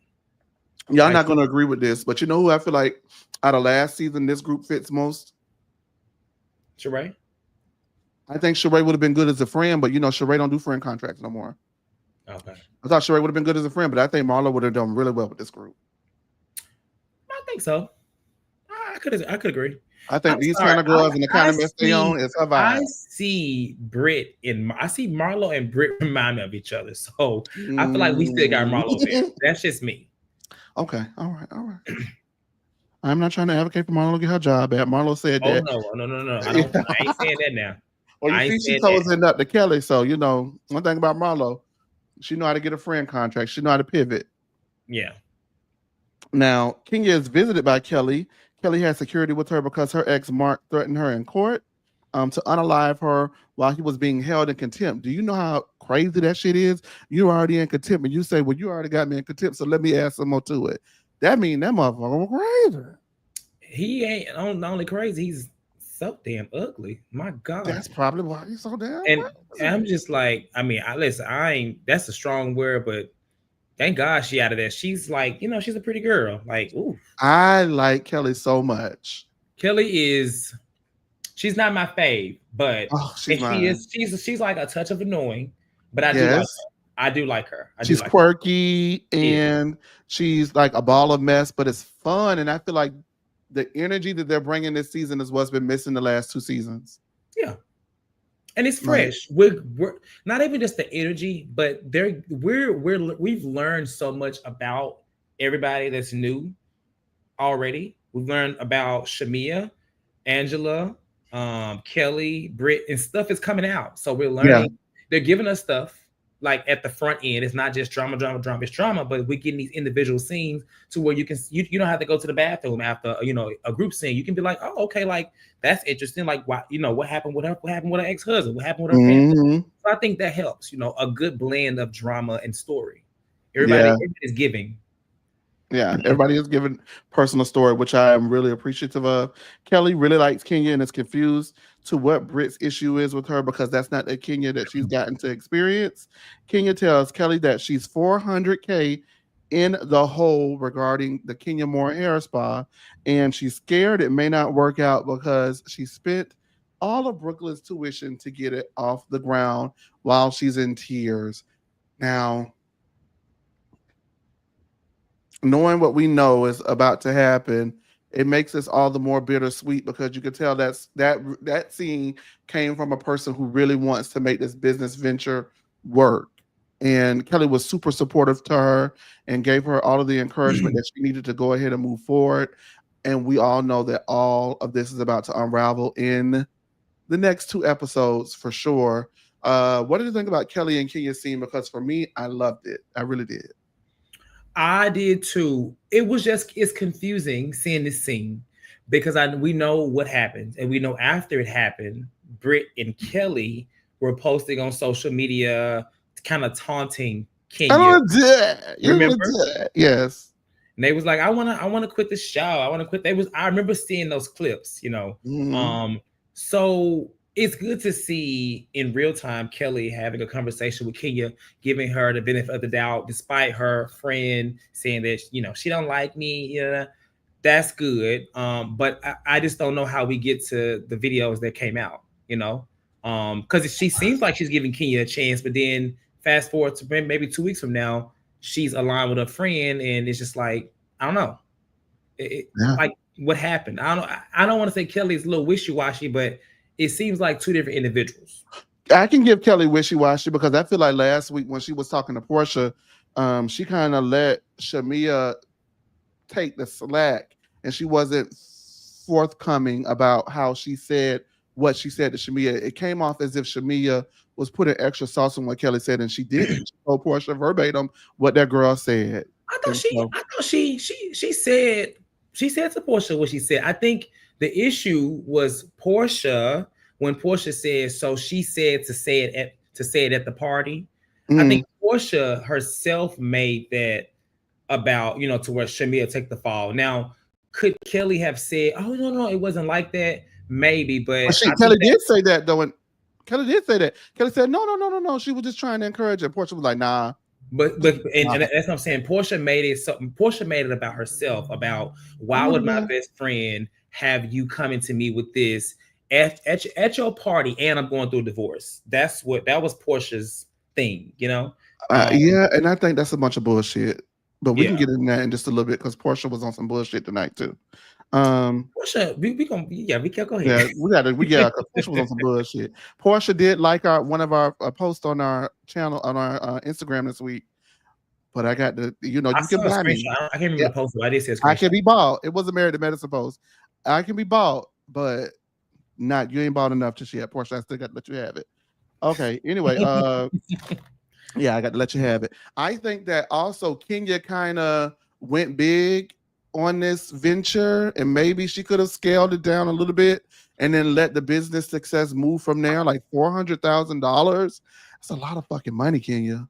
Y'all not going to agree with this, but you know who I feel like out of last season, this group fits most? Sheree? I think Sheree would have been good as a friend, but Sheree don't do friend contracts no more. Okay. I thought Sheree would have been good as a friend, but I think Marlo would have done really well with this group. I think so. I could agree. I think these kind of girls and the kind of mess they on is her vibe. I see I see Marlo and Brit remind me of each other. So I feel like we still got Marlo there. That's just me. Okay. All right. I'm not trying to advocate for Marlo to get her job back. Marlo said that. No. I ain't saying that now. Well, you see, she told us up to Kelly. So, one thing about Marlo, she know how to get a friend contract. She know how to pivot. Yeah. Now, Kenya is visited by Kelly. Kelly has security with her because her ex, Mark, threatened her in court to unalive her while he was being held in contempt. Do you know how crazy that shit is? You're already in contempt, and you say, well, you already got me in contempt, so let me add some more to it. That means that motherfucker was crazy. He ain't only crazy, he's so damn ugly. My God. That's probably why he's so damn and crazy. I'm just like, I ain't, that's a strong word, but thank God she out of there. She's like, she's a pretty girl. Like, ooh. I like Kelly so much. Kelly she's not my fave, but she's like a touch of annoying. But I do like her. I do like her. She's quirky and she's like a ball of mess, but it's fun. And I feel like the energy that they're bringing this season is what's been missing the last 2 seasons. Yeah. And it's Right. fresh. We're not even just the energy, but we've learned so much about everybody that's new already. We've learned about Shamia, Angela, Kelly, Brit, and stuff is coming out. So we're Yeah. learning. They're giving us stuff like at the front end. It's not just drama, drama, drama. It's drama, but we're getting these individual scenes to where you don't have to go to the bathroom after a group scene. You can be like, oh, okay, like that's interesting. Like what happened with her? What happened with her ex-husband? What happened with her family? Mm-hmm. So I think that helps. A good blend of drama and story. Yeah. Everybody is giving. Yeah, everybody is giving personal story, which I am really appreciative of. Kelly really likes Kenya and is confused to what Brit's issue is with her because that's not the Kenya that she's gotten to experience. Kenya tells Kelly that she's 400K in the hole regarding the Kenya Moore hair spa, and she's scared it may not work out because she spent all of Brooklyn's tuition to get it off the ground while she's in tears. Now, knowing what we know is about to happen, it makes us all the more bittersweet because you can tell that scene came from a person who really wants to make this business venture work. And Kelly was super supportive to her and gave her all of the encouragement that she needed to go ahead and move forward. And we all know that all of this is about to unravel in the next 2 episodes for sure. What did you think about Kelly and Kenya's scene? Because for me, I loved it. I really did. I did too. It's confusing seeing this scene because we know what happened, and we know after it happened, Brit and Kelly were posting on social media, kind of taunting Kenya. Remember? Yes. And they was like, I wanna quit the show. I want to quit. I remember seeing those clips, Mm-hmm. So it's good to see in real time Kelly having a conversation with Kenya, giving her the benefit of the doubt, despite her friend saying that she don't like me. That's good. But I just don't know how we get to the videos that came out. Because she seems like she's giving Kenya a chance, but then fast forward to maybe 2 weeks from now, she's aligned with a friend, and it's just like I don't know. Like what happened? I don't want to say Kelly's a little wishy-washy, but it seems like two different individuals. I can give Kelly wishy-washy because I feel like last week when she was talking to Porsha, she kind of let Shamia take the slack, and she wasn't forthcoming about how she said what she said to Shamia. It came off as if Shamia was putting extra sauce on what Kelly said, and she didn't. She told Porsha verbatim what that girl said. I thought she said to Porsha what she said. I think the issue was Porsha when Porsha said, so she said to say it at the party. I think Porsha herself made that about, to where Shamia take the fall. Now, could Kelly have said, oh, no, it wasn't like that? Maybe, but Kelly did say that though. And Kelly did say that. Kelly said, no. She was just trying to encourage her. Porsha was like, nah. But and that's what I'm saying. Porsha made it about herself, about why would my best friend have you coming to me with this at your party, and I'm going through a divorce. That was Porsha's thing, yeah, and I think that's a bunch of bullshit. But we can get in that in just a little bit because Porsha was on some bullshit tonight too. Porsha, we can go ahead. Yeah, because Porsha was on some bullshit. Porsha did like one of our posts on our channel on our Instagram this week, but I got the you can buy me. I can't remember the post, but I did say I can be bald. It was a Married to Medicine post. I can be bald, but not you ain't bald enough to share. Porsha, I still got to let you have it. Okay. Anyway, yeah, I got to let you have it. I think that also Kenya kind of went big on this venture, and maybe she could have scaled it down a little bit and then let the business success move from there. Like $400,000. That's a lot of fucking money, Kenya.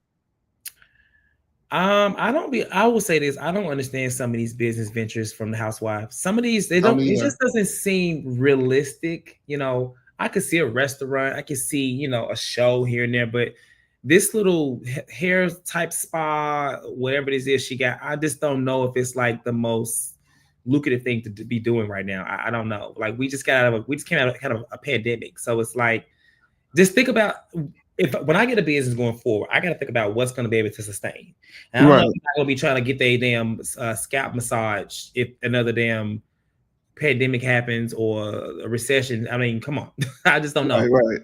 I will say this. I don't understand some of these business ventures from the Housewives. Some of these, it just doesn't seem realistic. I could see a restaurant, I could see, a show here and there, but this little hair type spa, whatever it is she got, I just don't know if it's like the most lucrative thing to be doing right now. I don't know. Like we just came out of kind of a pandemic. So it's like, just think about when I get a business going forward, I got to think about what's going to be able to sustain. And I don't know if I'm not going to be trying to get a damn scalp massage if another damn pandemic happens or a recession. I mean, come on. I just don't know. Right.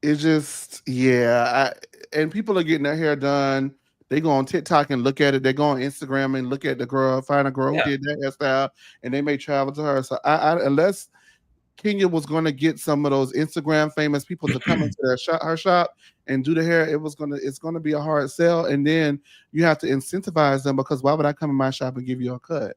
It's just, yeah. And people are getting their hair done. They go on TikTok and look at it. They go on Instagram and look at the girl, find a girl who did that hairstyle, and they may travel to her. So unless Kenya was going to get some of those Instagram famous people to come into her shop and do the hair, it's gonna be a hard sell. And then you have to incentivize them, because why would I come in my shop and give you a cut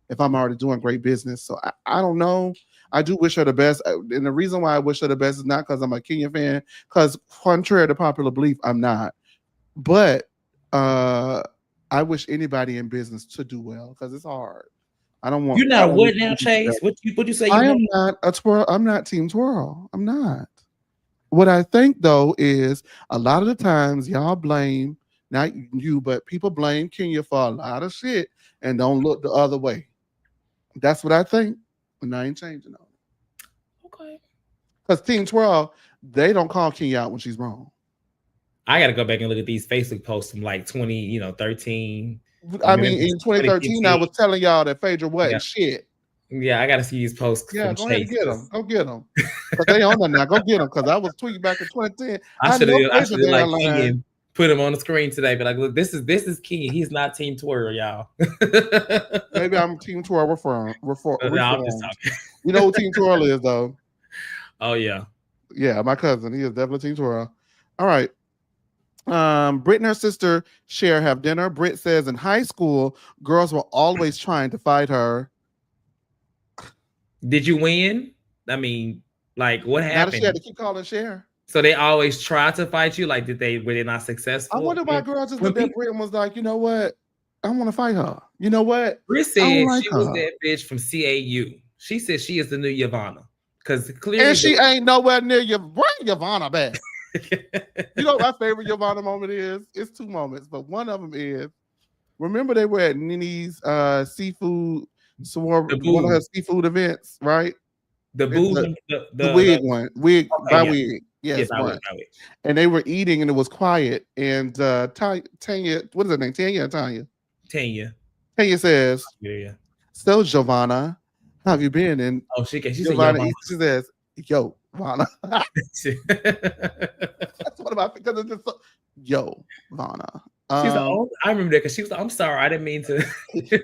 if I'm already doing great business? So I don't know. I do wish her the best. And the reason why I wish her the best is not because I'm a Kenya fan, because contrary to popular belief, I'm not. But I wish anybody in business to do well, because it's hard. I don't want. You're not what now, Chase? What you say? I am not a twirl. I'm not Team Twirl. I'm not. What I think though is a lot of the times y'all blame, not you, but people blame Kenya for a lot of shit and don't look the other way. That's what I think, and I ain't changing on it. Okay. Because Team Twirl, they don't call Kenya out when she's wrong. I got to go back and look at these Facebook posts from like 13. I mean, in 2013, I was telling y'all that Phaedra wasn't shit. Yeah, I got to see these posts. Yeah, go ahead and get them. Go get them. But they on there now. Go get them, because I was tweeting back in 2010. I should have like Kenyan put him on the screen today. But like, look, this is Kenyan. He's not Team Twirl, y'all. Maybe I'm Team Twirl reformed. No, I'm just talking. You know who Team Twirl is, though? Oh yeah, yeah, my cousin. He is definitely Team Twirl. All right. Brit and her sister Cher have dinner. Brit says in high school, girls were always trying to fight her. Did you win? I mean, like, what happened? Now that she had to keep calling Cher. So they always tried to fight you. Like, were they not successful? I wonder why girls just looked at Brit and was like, you know what? I want to fight her. You know what? Brit said she was that bitch from CAU. She said she is the new Yavana. Because clearly, and she ain't nowhere near you. Bring Yavana back. You know what my favorite Yavana moment is? It's two moments, but one of them is, remember they were at Nini's seafood, one of her seafood events, right? The booze, the wig one, wig by wig, yes, by wig. And they were eating, and it was quiet. And Tanya, what is her name? Tanya or Tanya? Tanya says, "Yeah. So Giovanna, how have you been?" And she Giovanna she says, "Yo, Vana." That's one of my, because it's just so, yo, Vana. She's I remember that, because she was like, I'm sorry, I didn't mean to.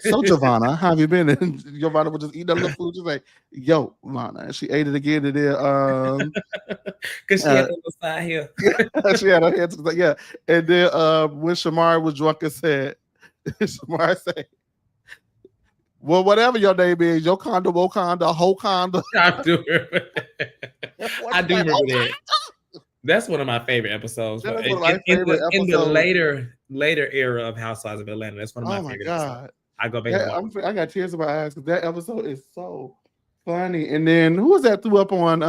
So Giovanna, how have you been? And Giovanna would just eat that little food, just like, yo, Vana. And she ate it again, and then because she had a little side here. She had her head, yeah. And then when Shamari was drunk and said, Shamari said, well, whatever your name is, Yoconda, Wakanda, Hokonda. I do remember that. That's one of my favorite episodes. In the later era of Housewives of Atlanta, that's one of my favorite episodes. I go back and watch. I got tears in my eyes because that episode is so funny. And then who was that threw up on?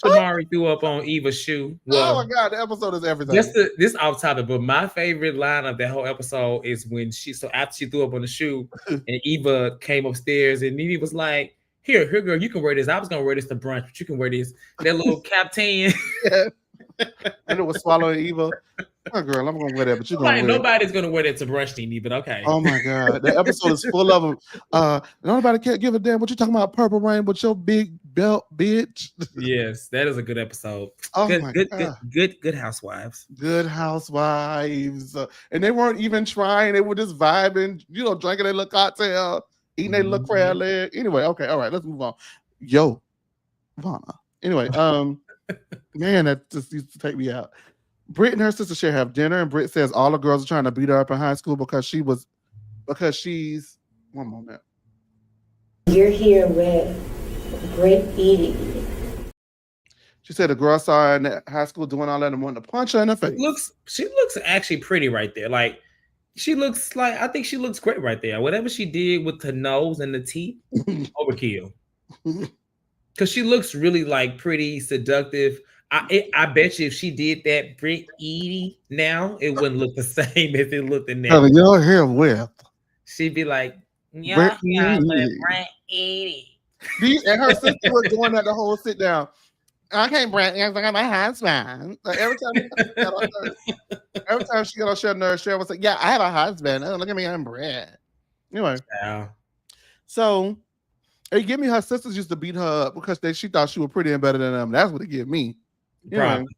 Shamari threw up on Eva's shoe. Well, oh my god, the episode is everything. This off topic, but my favorite line of that whole episode is when after she threw up on the shoe, and Eva came upstairs, and Nene was like, Here, girl, you can wear this. I was gonna wear this to brunch, but you can wear this. That little captain. Yeah. And it was swallowing Eva. Oh, girl, I'm gonna wear that, but you gonna wear nobody's gonna wear that to brunch, Nene, but okay. Oh my god, the episode is full of them. Nobody can't give a damn what you talking about. Purple Rain with your big belt, bitch. Yes, that is a good episode. Oh good housewives. Good housewives, and they weren't even trying. They were just vibing, drinking their little cocktail, eating their little crab leg. Anyway, okay, all right, let's move on. Yo, Vana. Anyway, man, that just used to take me out. Brit and her sister Cher have dinner, and Brit says all the girls are trying to beat her up in high school because she's one moment. You're here with Great Edie. She said the girl saw her in high school doing all that and wanted to punch her in the face. She looks actually pretty right there. Like, I think she looks great right there. Whatever she did with the nose and the teeth, overkill. Because she looks really like pretty seductive. I bet you if she did that Brit Edie now, it wouldn't look the same as it looked in there. You're here with. She'd be like, Brit Edie. And her sister was doing that the whole sit down. Okay, Brit, I got my husband. Like every time she got on Cher nerves, Cher was like, yeah, I have a husband. Oh, look at me, I'm Brit. Anyway. Yeah. So it give me her sisters used to beat her up because she thought she was pretty and better than them. That's what it give me. Anyway, Probably.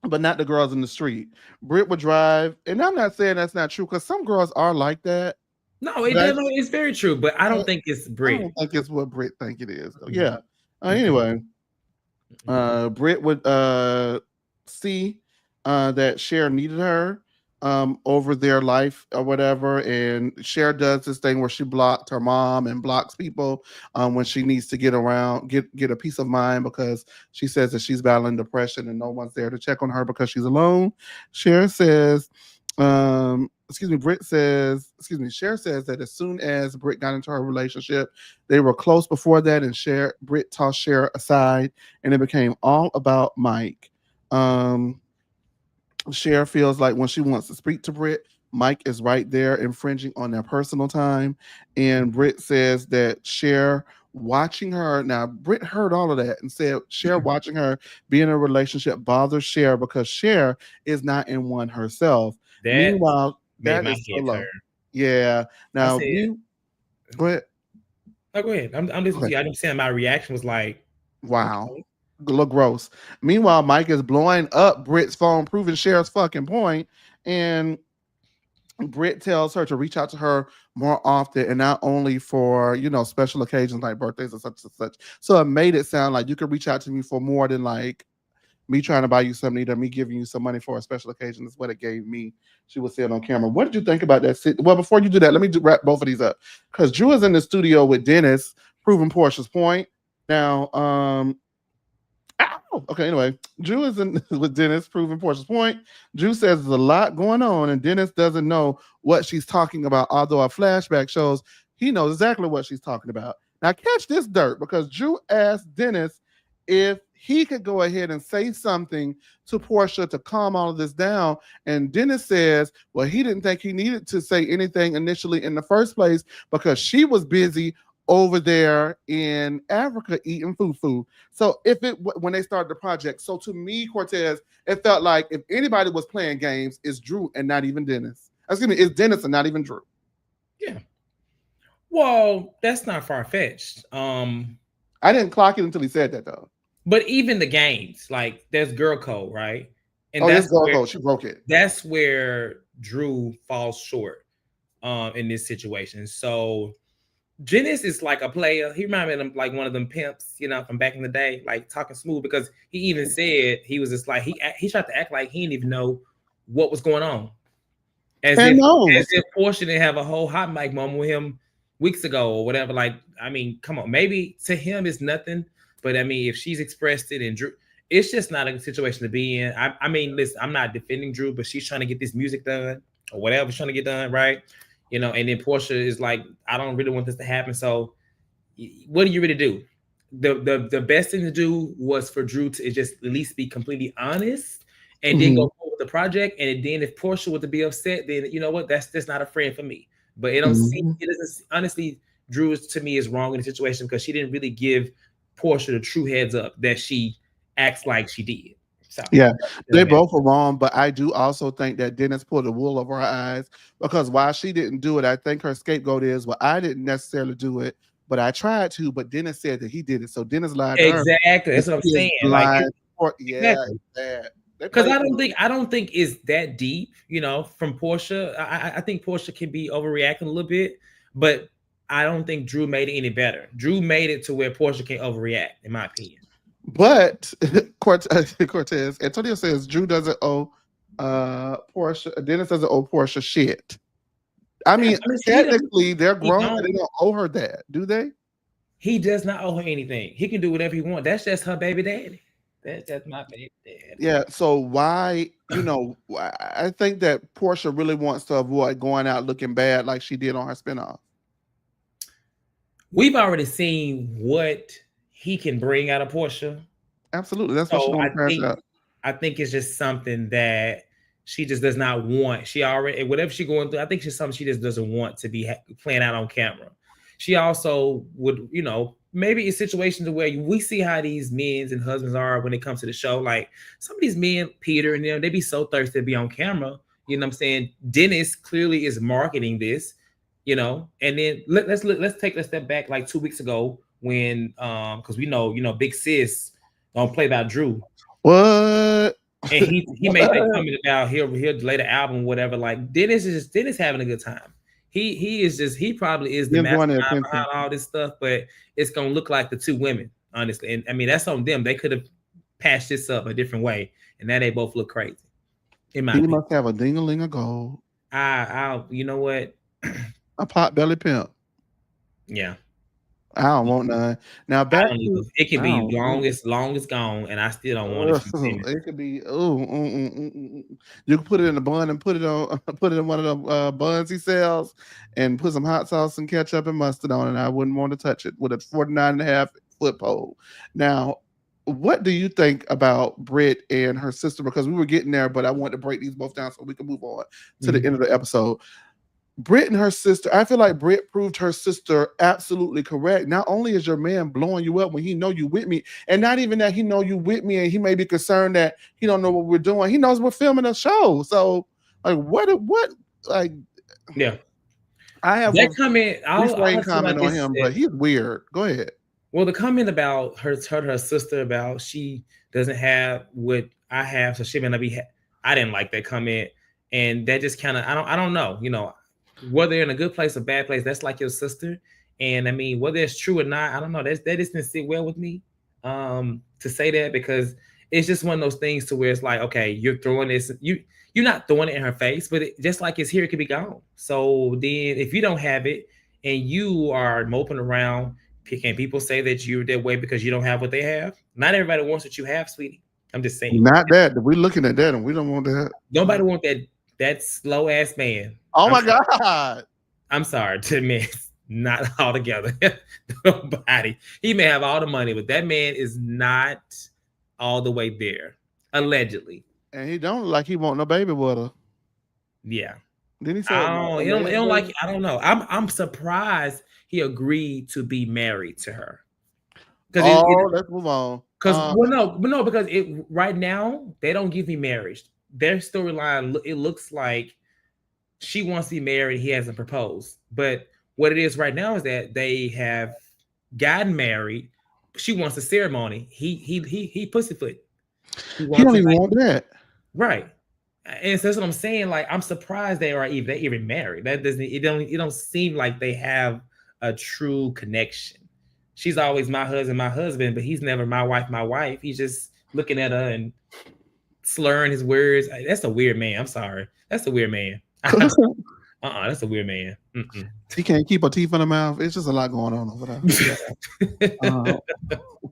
but not the girls in the street. Brit would drive, and I'm not saying that's not true because some girls are like that. No, it But does. It's very true, but I don't think it's I Brit. don't think it's what Brit think it is. Though. Mm-mm, Yeah. mm-mm, Anyway, mm-mm. Brit would see that Cher needed her over their life or whatever, and Cher does this thing where she blocked her mom and blocks people when she needs to get a peace of mind because she says that she's battling depression and no one's there to check on her because she's alone. Cher says Cher says that as soon as Brit got into her relationship, they were close before that, and Brit tossed Cher aside, and it became all about Mike. Um, Cher feels like when she wants to speak to Brit, Mike is right there infringing on their personal time. And Brit says that Cher watching her, now Brit heard all of that and said Cher watching her be in a relationship bothers Cher because Cher is not in one herself. That Meanwhile, made that my is so head turn. low. Yeah. I Now, said, go ahead. "Oh, go ahead. I'm listening to Okay. you." I'm saying my reaction was like, Wow. "Okay." Look gross. Meanwhile, Mike is blowing up Brit's phone, proving Cher's fucking point. And Britt tells her to reach out to her more often and not only for, special occasions like birthdays and such and such. So it made it sound like you could reach out to me for more than like me trying to buy you something, either me giving you some money for a special occasion is what it gave me. She was saying on camera. What did you think about that? Well, before you do that, let me wrap both of these up. Because Drew is in the studio with Dennis, proving Portia's point. Now, okay, anyway, Drew is in with Dennis proving Portia's point. Drew says there's a lot going on, and Dennis doesn't know what she's talking about, although our flashback shows he knows exactly what she's talking about. Now, catch this dirt because Drew asked Dennis if he could go ahead and say something to Porsha to calm all of this down. And Dennis says, well, he didn't think he needed to say anything initially in the first place because she was busy over there in Africa eating fufu. So when they started the project, so to me, Cortez, it felt like if anybody was playing games, it's Drew and not even Dennis. Excuse me, it's Dennis and not even Drew. Yeah. Well, that's not far fetched. I didn't clock it until he said that though. But even the games, like there's girl code, right? And this girl code, she broke it. That's where Drew falls short in this situation. So Dennis is like a player. He reminded me of like one of them pimps, from back in the day, like talking smooth, because he even said he was just like he tried to act like he didn't even know what was going on. As if Porsha didn't have a whole hot mic moment with him weeks ago or whatever. Like, I mean, come on, maybe to him it's nothing. But I mean, if she's expressed it and Drew, it's just not a situation to be in. I mean, listen, I'm not defending Drew, but she's trying to get this music done or whatever she's trying to get done, right? And then Porsha is like, I don't really want this to happen. So what do you really do? The best thing to do was for Drew to just at least be completely honest and then go forward with the project. And then if Porsha were to be upset, then you know what? That's not a friend for me. But it doesn't honestly, Drew to me is wrong in the situation because she didn't really give Porsha the true heads up that she acts like she did. So, yeah, they both are wrong, but I do also think that Dennis pulled the wool over her eyes because while she didn't do it, I think her scapegoat is, well, I didn't necessarily do it, but I tried to, but Dennis said that he did it. So Dennis lied to her. Exactly. That's what I'm saying. Like, exactly. Because I don't think it's that deep, from Porsha. I think Porsha can be overreacting a little bit, but I don't think Drew made it any better. Drew made it to where Porsha can overreact, in my opinion. But Cortez, Antonio says Drew doesn't owe Porsha. Dennis doesn't owe Porsha shit. I mean, technically, they're grown and they don't owe her that, do they? He does not owe her anything. He can do whatever he wants. That's just her baby daddy. That's my baby daddy. Yeah. So why, I think that Porsha really wants to avoid going out looking bad like she did on her spinoff. We've already seen what he can bring out of Porsha. Absolutely. That's what she wants to crash out. I think it's just something that she just does not want. She already, whatever she's going through, I think it's something she just doesn't want to be playing out on camera. She also would, maybe in situations where we see how these men and husbands are when it comes to the show. Like some of these men, Peter and them, they be so thirsty to be on camera. You know what I'm saying? Dennis clearly is marketing this. And then let's take a step back like 2 weeks ago when because we know Big Sis don't play about Drew, What? and he made that comment about he'll delay the album, whatever. Like Dennis having a good time. He probably is the You're enjoying the mastermind attention. behind all this stuff, but it's gonna look like the two women, honestly. And I mean that's on them. They could have patched this up a different way, and now they both look crazy. In my He opinion, must have a ding-a-ling of gold. you know what? A pot belly pimp. Yeah. I don't want none. Now back to It can I be don't long as gone, and I still don't want it from Dennis. it could be you can put it in a bun and put it on put it in one of the buns he sells and put some hot sauce and ketchup and mustard on it. I wouldn't want to touch it with a 49.5-foot pole. Now, what do you think about Brit and her sister? Because we were getting there, but I want to break these both down so we can move on to the end of the episode. Brit and her sister, I feel like Brit proved her sister absolutely correct. Not only is your man blowing you up when he know you with me, and not even that he know you with me and he may be concerned that he don't know what we're doing. He knows we're filming a show. So like what like Yeah. I have that comment. refrain comment on him, but he's weird. Go ahead. Well, the comment about her sister about she doesn't have what I have, so she may not be. I didn't like that comment, and that just kind of I don't know. Whether they're in a good place or bad place, that's like your sister. And I mean, whether it's true or not, I don't know. That just didn't sit well with me to say that, because it's just one of those things to where it's like, okay, you're throwing this, you're not throwing it in her face, but just like it's here, it could be gone. So then if you don't have it and you are moping around, can people say that you're that way because you don't have what they have? Not everybody wants what you have, sweetie. I'm just saying. Not that. We're looking at that and we don't want that. Nobody want that slow ass man. Oh my God. I'm sorry to admit, not all together. Nobody. He may have all the money, but that man is not all the way there, allegedly. And he don't like he want no baby with her. Yeah. Didn't he say? He don't like. I don't know. I'm surprised he agreed to be married to her. Let's move on. Because right now they don't give me marriage. Their storyline, it looks like she wants to be married. He hasn't proposed, but what it is right now is that they have gotten married. She wants a ceremony. He pussyfoot. He don't even want that. Right. And so that's what I'm saying. Like, I'm surprised they even married. That doesn't it don't seem like they have a true connection. She's always my husband, but he's never my wife. He's just looking at her and slurring his words. That's a weird man. I'm sorry. That's a weird man. That's a weird man. Mm-mm. He can't keep her teeth in her mouth. It's just a lot going on over there.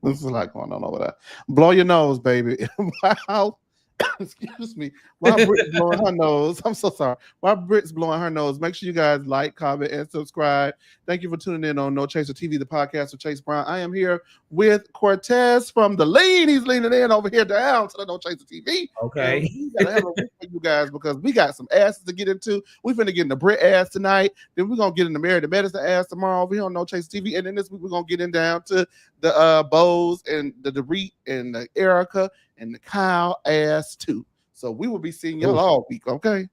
There's a lot going on over there. Blow your nose, baby. Wow. Excuse me. While Brit's blowing her nose, I'm so sorry. While Brit's blowing her nose, make sure you guys like, comment, and subscribe. Thank you for tuning in on No Chaser TV, the podcast with Chase Brown. I am here with Cortez from the lean. He's leaning in over here down to the No Chaser TV. Okay. We gotta have a week for you guys because we got some asses to get into. We're finna get in the Brit ass tonight. Then we're gonna get in the Married to Medicine ass tomorrow over here on No Chaser TV. And then this week we're gonna get in down to the Bose and the Dorit and the Erica and the Kyle ass too. So we will be seeing y'all all week, okay?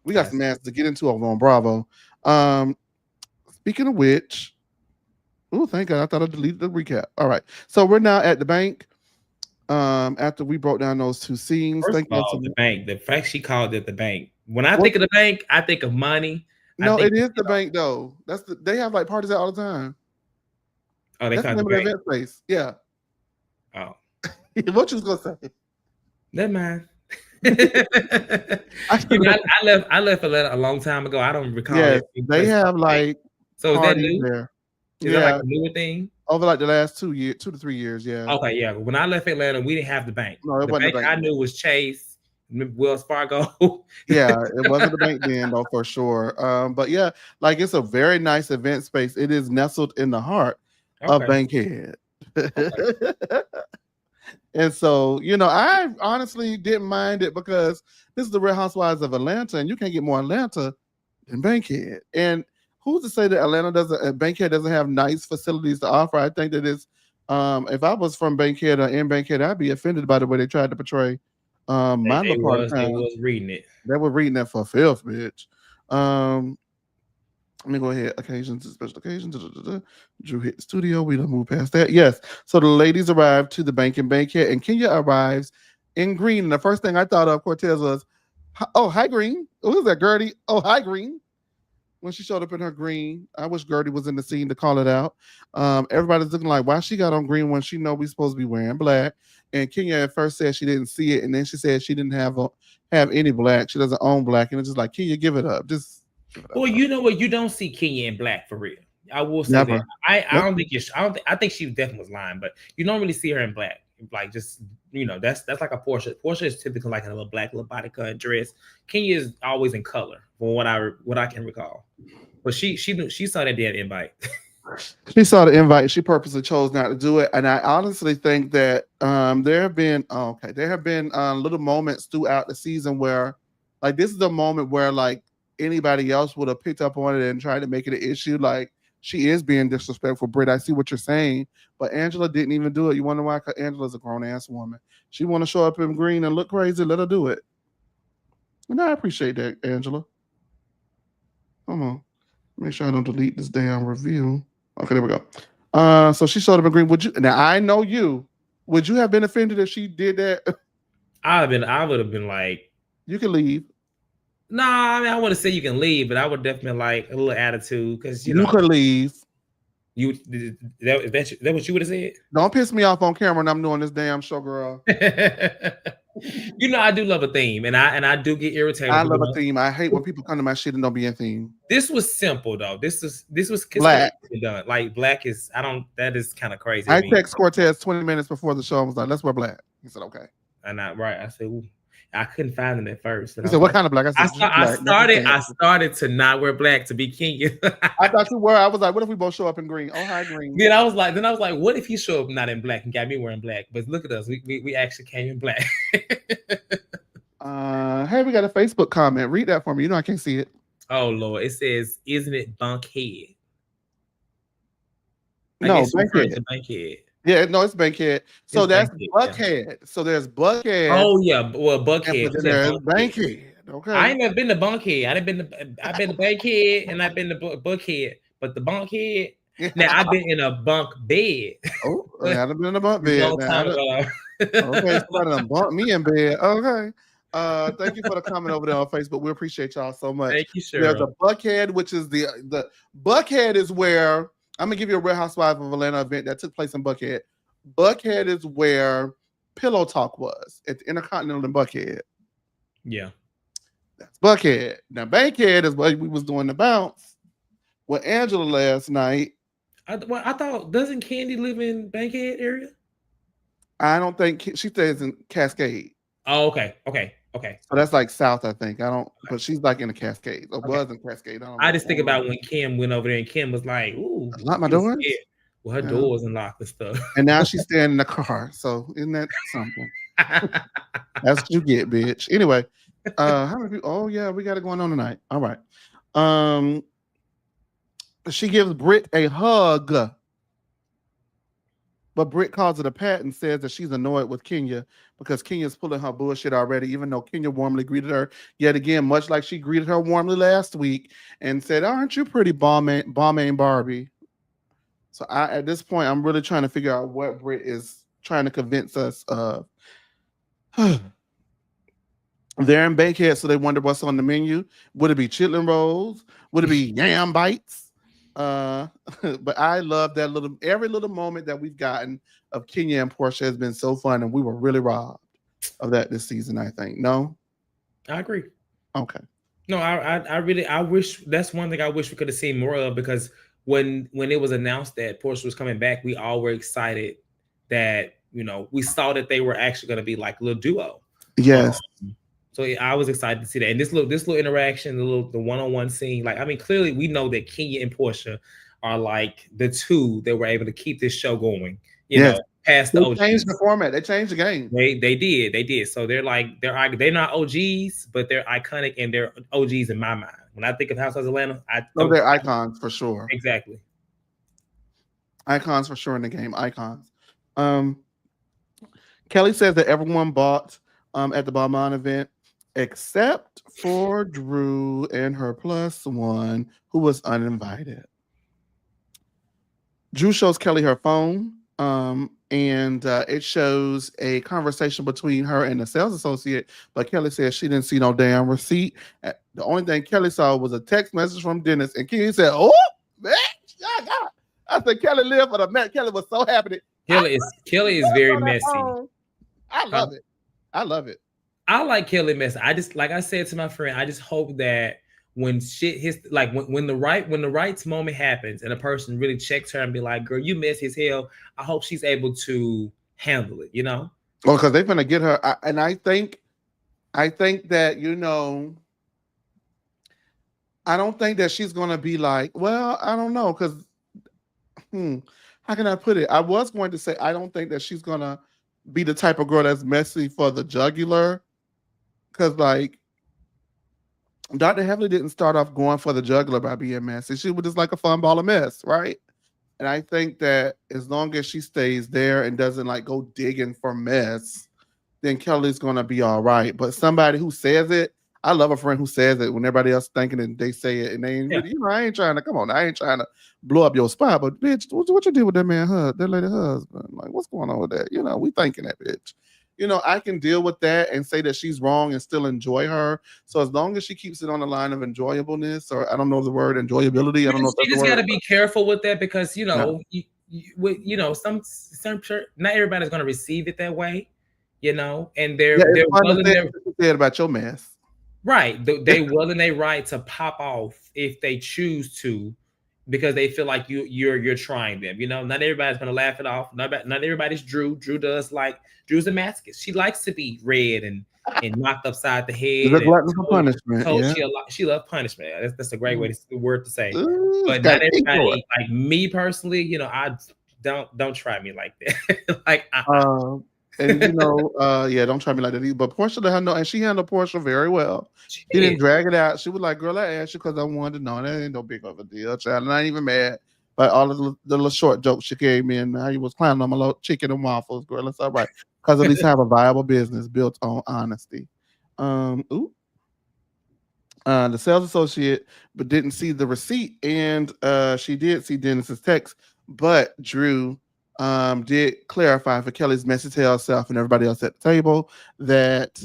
We got some ass to get into over on Bravo. Speaking of which, thank God, I thought I deleted the recap. All right, so we're now at the bank. After we broke down those two scenes, the bank. The fact she called it the bank. When I think of the bank, I think of money. No, it is the bank though. They have like parties out all the time. Oh, that's the name of the event place. Yeah. Oh. What you was gonna say? Never mind. I left a long time ago. I don't recall. Yes, they have like. So is that new? There. Is that like a newer thing? Over like the last 2 to 3 years, yeah. Okay, yeah. When I left Atlanta, we didn't have the bank. No, it wasn't the bank. I knew was Chase, Wells Fargo. Yeah, it wasn't the bank then, though, for sure. But yeah, like it's a very nice event space. It is nestled in the heart of Bankhead. Okay. And so, I honestly didn't mind it because this is the Real Housewives of Atlanta, and you can't get more Atlanta than Bankhead. And who's to say that Bankhead doesn't have nice facilities to offer? I think that it's, if I was from Bankhead or in Bankhead, I'd be offended by the way they tried to portray my little part of town. They was reading it. They were reading that for filth, bitch. Let me go ahead. Occasions, special occasions. Drew hit the studio. We don't move past that. Yes. So the ladies arrived to the Bankhead, and Kenya arrives in green. And the first thing I thought of, Cortez, was, oh, hi, green. Who's that, Gertie? Oh, hi, green. When she showed up in her green, I wish Gertie was in the scene to call it out. Everybody's looking like, why she got on green when she know we supposed to be wearing black? And Kenya at first said she didn't see it, and then she said she didn't have any black. She doesn't own black, and it's just like, Kenya, give it up. Just give it up. Well, you know what? You don't see Kenya in black for real. I will say Never. that. I don't think I don't. I think she definitely was lying, but you don't really see her in black. Like just that's like a Porsha. Porsha is typically like a little black, little body cut dress. Kenya is always in color, from what I can recall. But she saw that damn invite. She saw the invite. She purposely chose not to do it, and I honestly think that there have been little moments throughout the season where, like, this is the moment where like anybody else would have picked up on it and tried to make it an issue. Like, she is being disrespectful, Brit. I see what you're saying, but Angela didn't even do it. You wonder why? Because Angela's a grown ass woman. She want to show up in green and look crazy. Let her do it. And I appreciate that, Angela. Come on, make sure I don't delete this damn review. Okay, there we go. So she showed up in green. Would you? Now I know you. Would you have been offended if she did that? I would have been like, you can leave. Nah, I mean, I wouldn't say you can leave, but I would definitely like a little attitude because you could leave. You that what you would have said? Don't piss me off on camera when I'm doing this damn show, girl. I do love a theme, and I do get irritated. I love a theme. I hate when people come to my shit and don't be a theme. This was simple though. This was black done. Like black is that is kind of crazy. I text Cortez 20 minutes before the show. I was like, let's wear black. He said, okay. And I said, ooh. I couldn't find them at first. He said, what kind of black? I started to not wear black to be Kenya. I thought you were. I was like, what if we both show up in green? Oh, hi, green. Then I was like, what if he show up not in black and got me wearing black? But look at us. We actually came in black. Hey, we got a Facebook comment. Read that for me. I can't see it. Oh, Lord. It says, isn't it Bankhead? No, Bankhead. Yeah, no, it's Bankhead. So that's Buckhead. Yeah. So there's Buckhead. Oh yeah, well Buckhead. There's Bankhead. Okay. I ain't never been to Bunkhead. I've been to Bankhead and I've been to Buckhead, but the Bunkhead. Now I've been in a bunk bed. Oh, I haven't been in a bunk bed. Okay, somebody done bumped me in bed. Okay. Thank you for the comment over there on Facebook. We appreciate y'all so much. Thank you, sir. There's a Buckhead, which is the Buckhead is where. I'm gonna give you a Real Housewives of Atlanta event that took place in Buckhead. Buckhead is where Pillow Talk was at the Intercontinental in Buckhead. Yeah, that's Buckhead. Now Bankhead is where we was doing the bounce with Angela last night. I thought doesn't Candy live in Bankhead area? I don't think she stays in Cascade. Oh, okay. So that's like south, I think. But she's like in the Cascade. Or was in Cascade. I just think about when Kim went over there and Kim was like, "Ooh, lock my doors." Well, her door wasn't locked and stuff. And now she's staying in the car. So isn't that something? That's what you get, bitch. Anyway, how many people? Oh yeah, we got it going on tonight. All right. She gives Brit a hug. But Brit calls it a pat and says that she's annoyed with Kenya because Kenya's pulling her bullshit already, even though Kenya warmly greeted her yet again, much like she greeted her warmly last week and said, aren't you pretty Balmain Barbie? So at this point, I'm really trying to figure out what Brit is trying to convince us of. They're in Bankhead, so they wonder what's on the menu. Would it be chitlin rolls? Would it be yam bites? But I love that every little moment that we've gotten of Kenya and Porsha has been so fun, and we were really robbed of that this season, I think. No? I agree. Okay. No, I wish that's one thing I wish we could have seen more of, because when it was announced that Porsha was coming back, we all were excited that, we saw that they were actually going to be like a little duo. Yes. So I was excited to see that. And this little interaction, the one-on-one scene, like, I mean, clearly we know that Kenya and Porsha are like the two that were able to keep this show going, past the OGs. They changed the format. They changed the game. They did. So they're not OGs, but they're iconic and they're OGs in my mind. When I think of Housewives of Atlanta, they're icons for sure. Exactly. Icons for sure in the game. Icons. Kelly says that everyone bought at the Balmain event. except for Drew and her plus one, who was uninvited. Drew shows Kelly her phone, and it shows a conversation between her and the sales associate. But Kelly says she didn't see no damn receipt. The only thing Kelly saw was a text message from Dennis, and Kenny said, "Oh, man, God." I said, "Kelly lived for the man." Kelly was so happy. Kelly is very messy. I love it. I love it. I like Kelly messy. I just, like I said to my friend, I just hope that when shit hits, like when the right moment happens and a person really checks her and be like, "Girl, you messy as hell," I hope she's able to handle it. Well, because they're gonna get her, and I think that I don't think that she's gonna be like, well, I don't know, because how can I put it? I was going to say I don't think that she's gonna be the type of girl that's messy for the jugular, because like Dr. Heavily didn't start off going for the jugular by being messy. She was just like a fun ball of mess, right? And I think that as long as she stays there and doesn't like go digging for mess, then Kelly's gonna be all right. But somebody who says it, I love a friend who says it when everybody else thinking it, they say it, and they ain't really, I ain't trying to blow up your spot, but bitch, what you did with that man, that lady husband? Like, what's going on with that? We thinking that, bitch. I can deal with that and say that she's wrong and still enjoy her. So as long as she keeps it on the line of enjoyableness, or I don't know the word enjoyability. I don't know. You just got to be careful with that, because some not everybody's going to receive it that way, and they're well in their said about your mess. Right. They well in their right to pop off if they choose to, because they feel like you're trying them. Not everybody's gonna laugh it off. Not everybody's Drew. Drew's a masochist. She likes to be read and knocked upside the head. Punishment. She loves punishment. That's a great word to say. Ooh, but not everybody, like me personally, I don't try me like that. Like and don't try me like that either. But Porsha and she handled Porsha very well. She didn't drag it out. She was like, "Girl, I asked you because I wanted to know. That ain't no big of a deal, child. And I ain't even mad by all of the little short jokes she gave me and how you was clowning on my little chicken and waffles, girl. It's all right. Because at least I have a viable business built on honesty." The sales associate but didn't see the receipt, and she did see Dennis's text, but Drew did clarify for Kelly's messy tail self and everybody else at the table that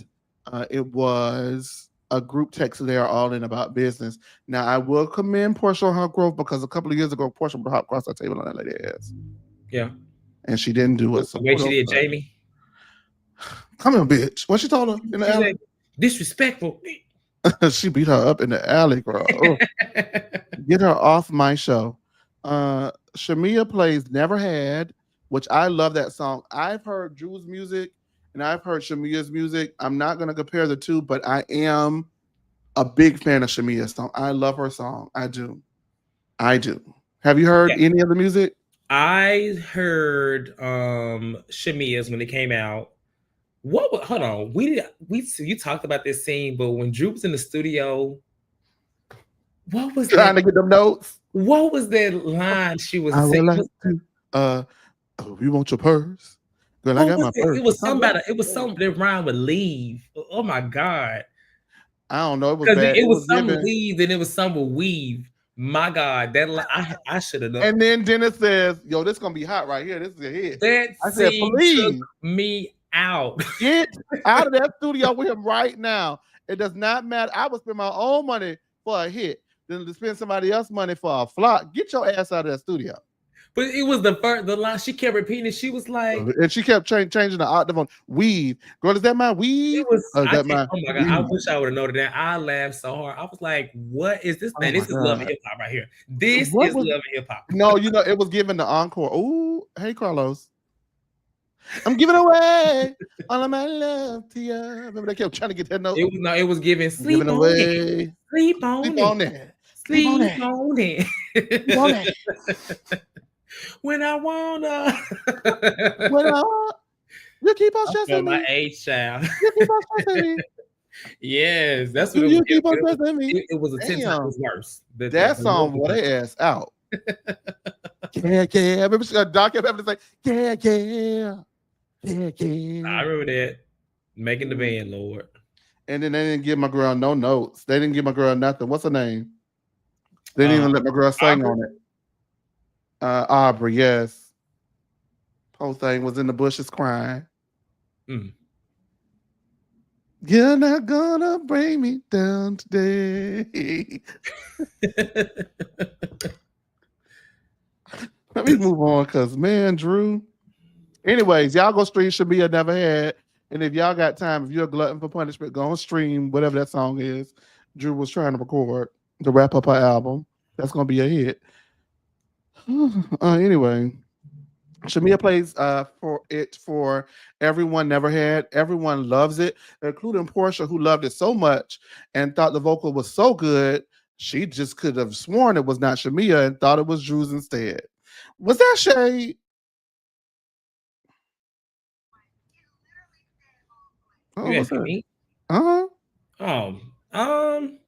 it was a group text. They are all in about business. Now, I will commend Porsha on her growth, because a couple of years ago, Porsha would hop across the table on that lady ass. Yeah. And she didn't do it. So the way she did Jamie. Come here, bitch. What she told her in the alley? Said, disrespectful. She beat her up in the alley, girl. Get her off my show. Shamia plays Never Had, which I love that song. I've heard Drew's music and I've heard Shamia's music. I'm not going to compare the two, but I am a big fan of Shamia's song. I love her song. I do. Have you heard any of the music? I heard Shamia's when it came out. Hold on. You talked about this scene, but when Drew was in the studio, what was trying to get them notes? What was that line she was saying? You want your purse? Girl, I got my purse. It was somebody. It was something that rhymed with leave. Oh my God. I don't know. It was bad. It was some leave and it was some with weave. My God, I should have known. And then Dennis says, "Yo, this gonna be hot right here. This is a hit." I said, "Please took me out. Get out of that studio with him right now. It does not matter. I would spend my own money for a hit than to spend somebody else's money for a flop. Get your ass out of that studio." But it was the line she kept repeating. She was like, and she kept changing the octave on weave. Girl, is that my weave? It was. Oh my God! Weave. I wish I would have noted that. I laughed so hard. I was like, "What is this, man? This is love and hip hop right here. This is love and hip hop." No, it was giving the encore. Ooh, hey Carlos, I'm giving away all of my love to you. Remember they kept trying to get that note. It was giving sleep giving away. On sleep on sleep it. On that. Sleep on it. Sleep on it. When I wanna. You keep on stressing me. My age child. You keep on stressing me. Yes, that's what you keep on stressing me. It was a 10 times worse. That song wore their ass out. Yeah. Remember Doc kept having to say, yeah. I remember that. Making the band, Lord. And then they didn't give my girl no notes. They didn't give my girl nothing. What's her name? They didn't Uh, even let my girl sing Aubrey? on it. Aubrey, yes. Whole thing was in the bushes crying. Mm. You're not gonna bring me down today. Let me move on, cause man, Drew. Anyways, y'all go stream Should Be a Never Had. And if y'all got time, if you're a glutton for punishment, go and stream whatever that song is Drew was trying to record to wrap up her album. That's gonna be a hit. Anyway, Shamia plays for Everyone Never Had. Everyone loves it, including Porsha, who loved it so much and thought the vocal was so good, she just could have sworn it was not Shamia and thought it was Drew's instead. Was that shade? Oh, You what's asking that? me? Uh-huh. Oh, um,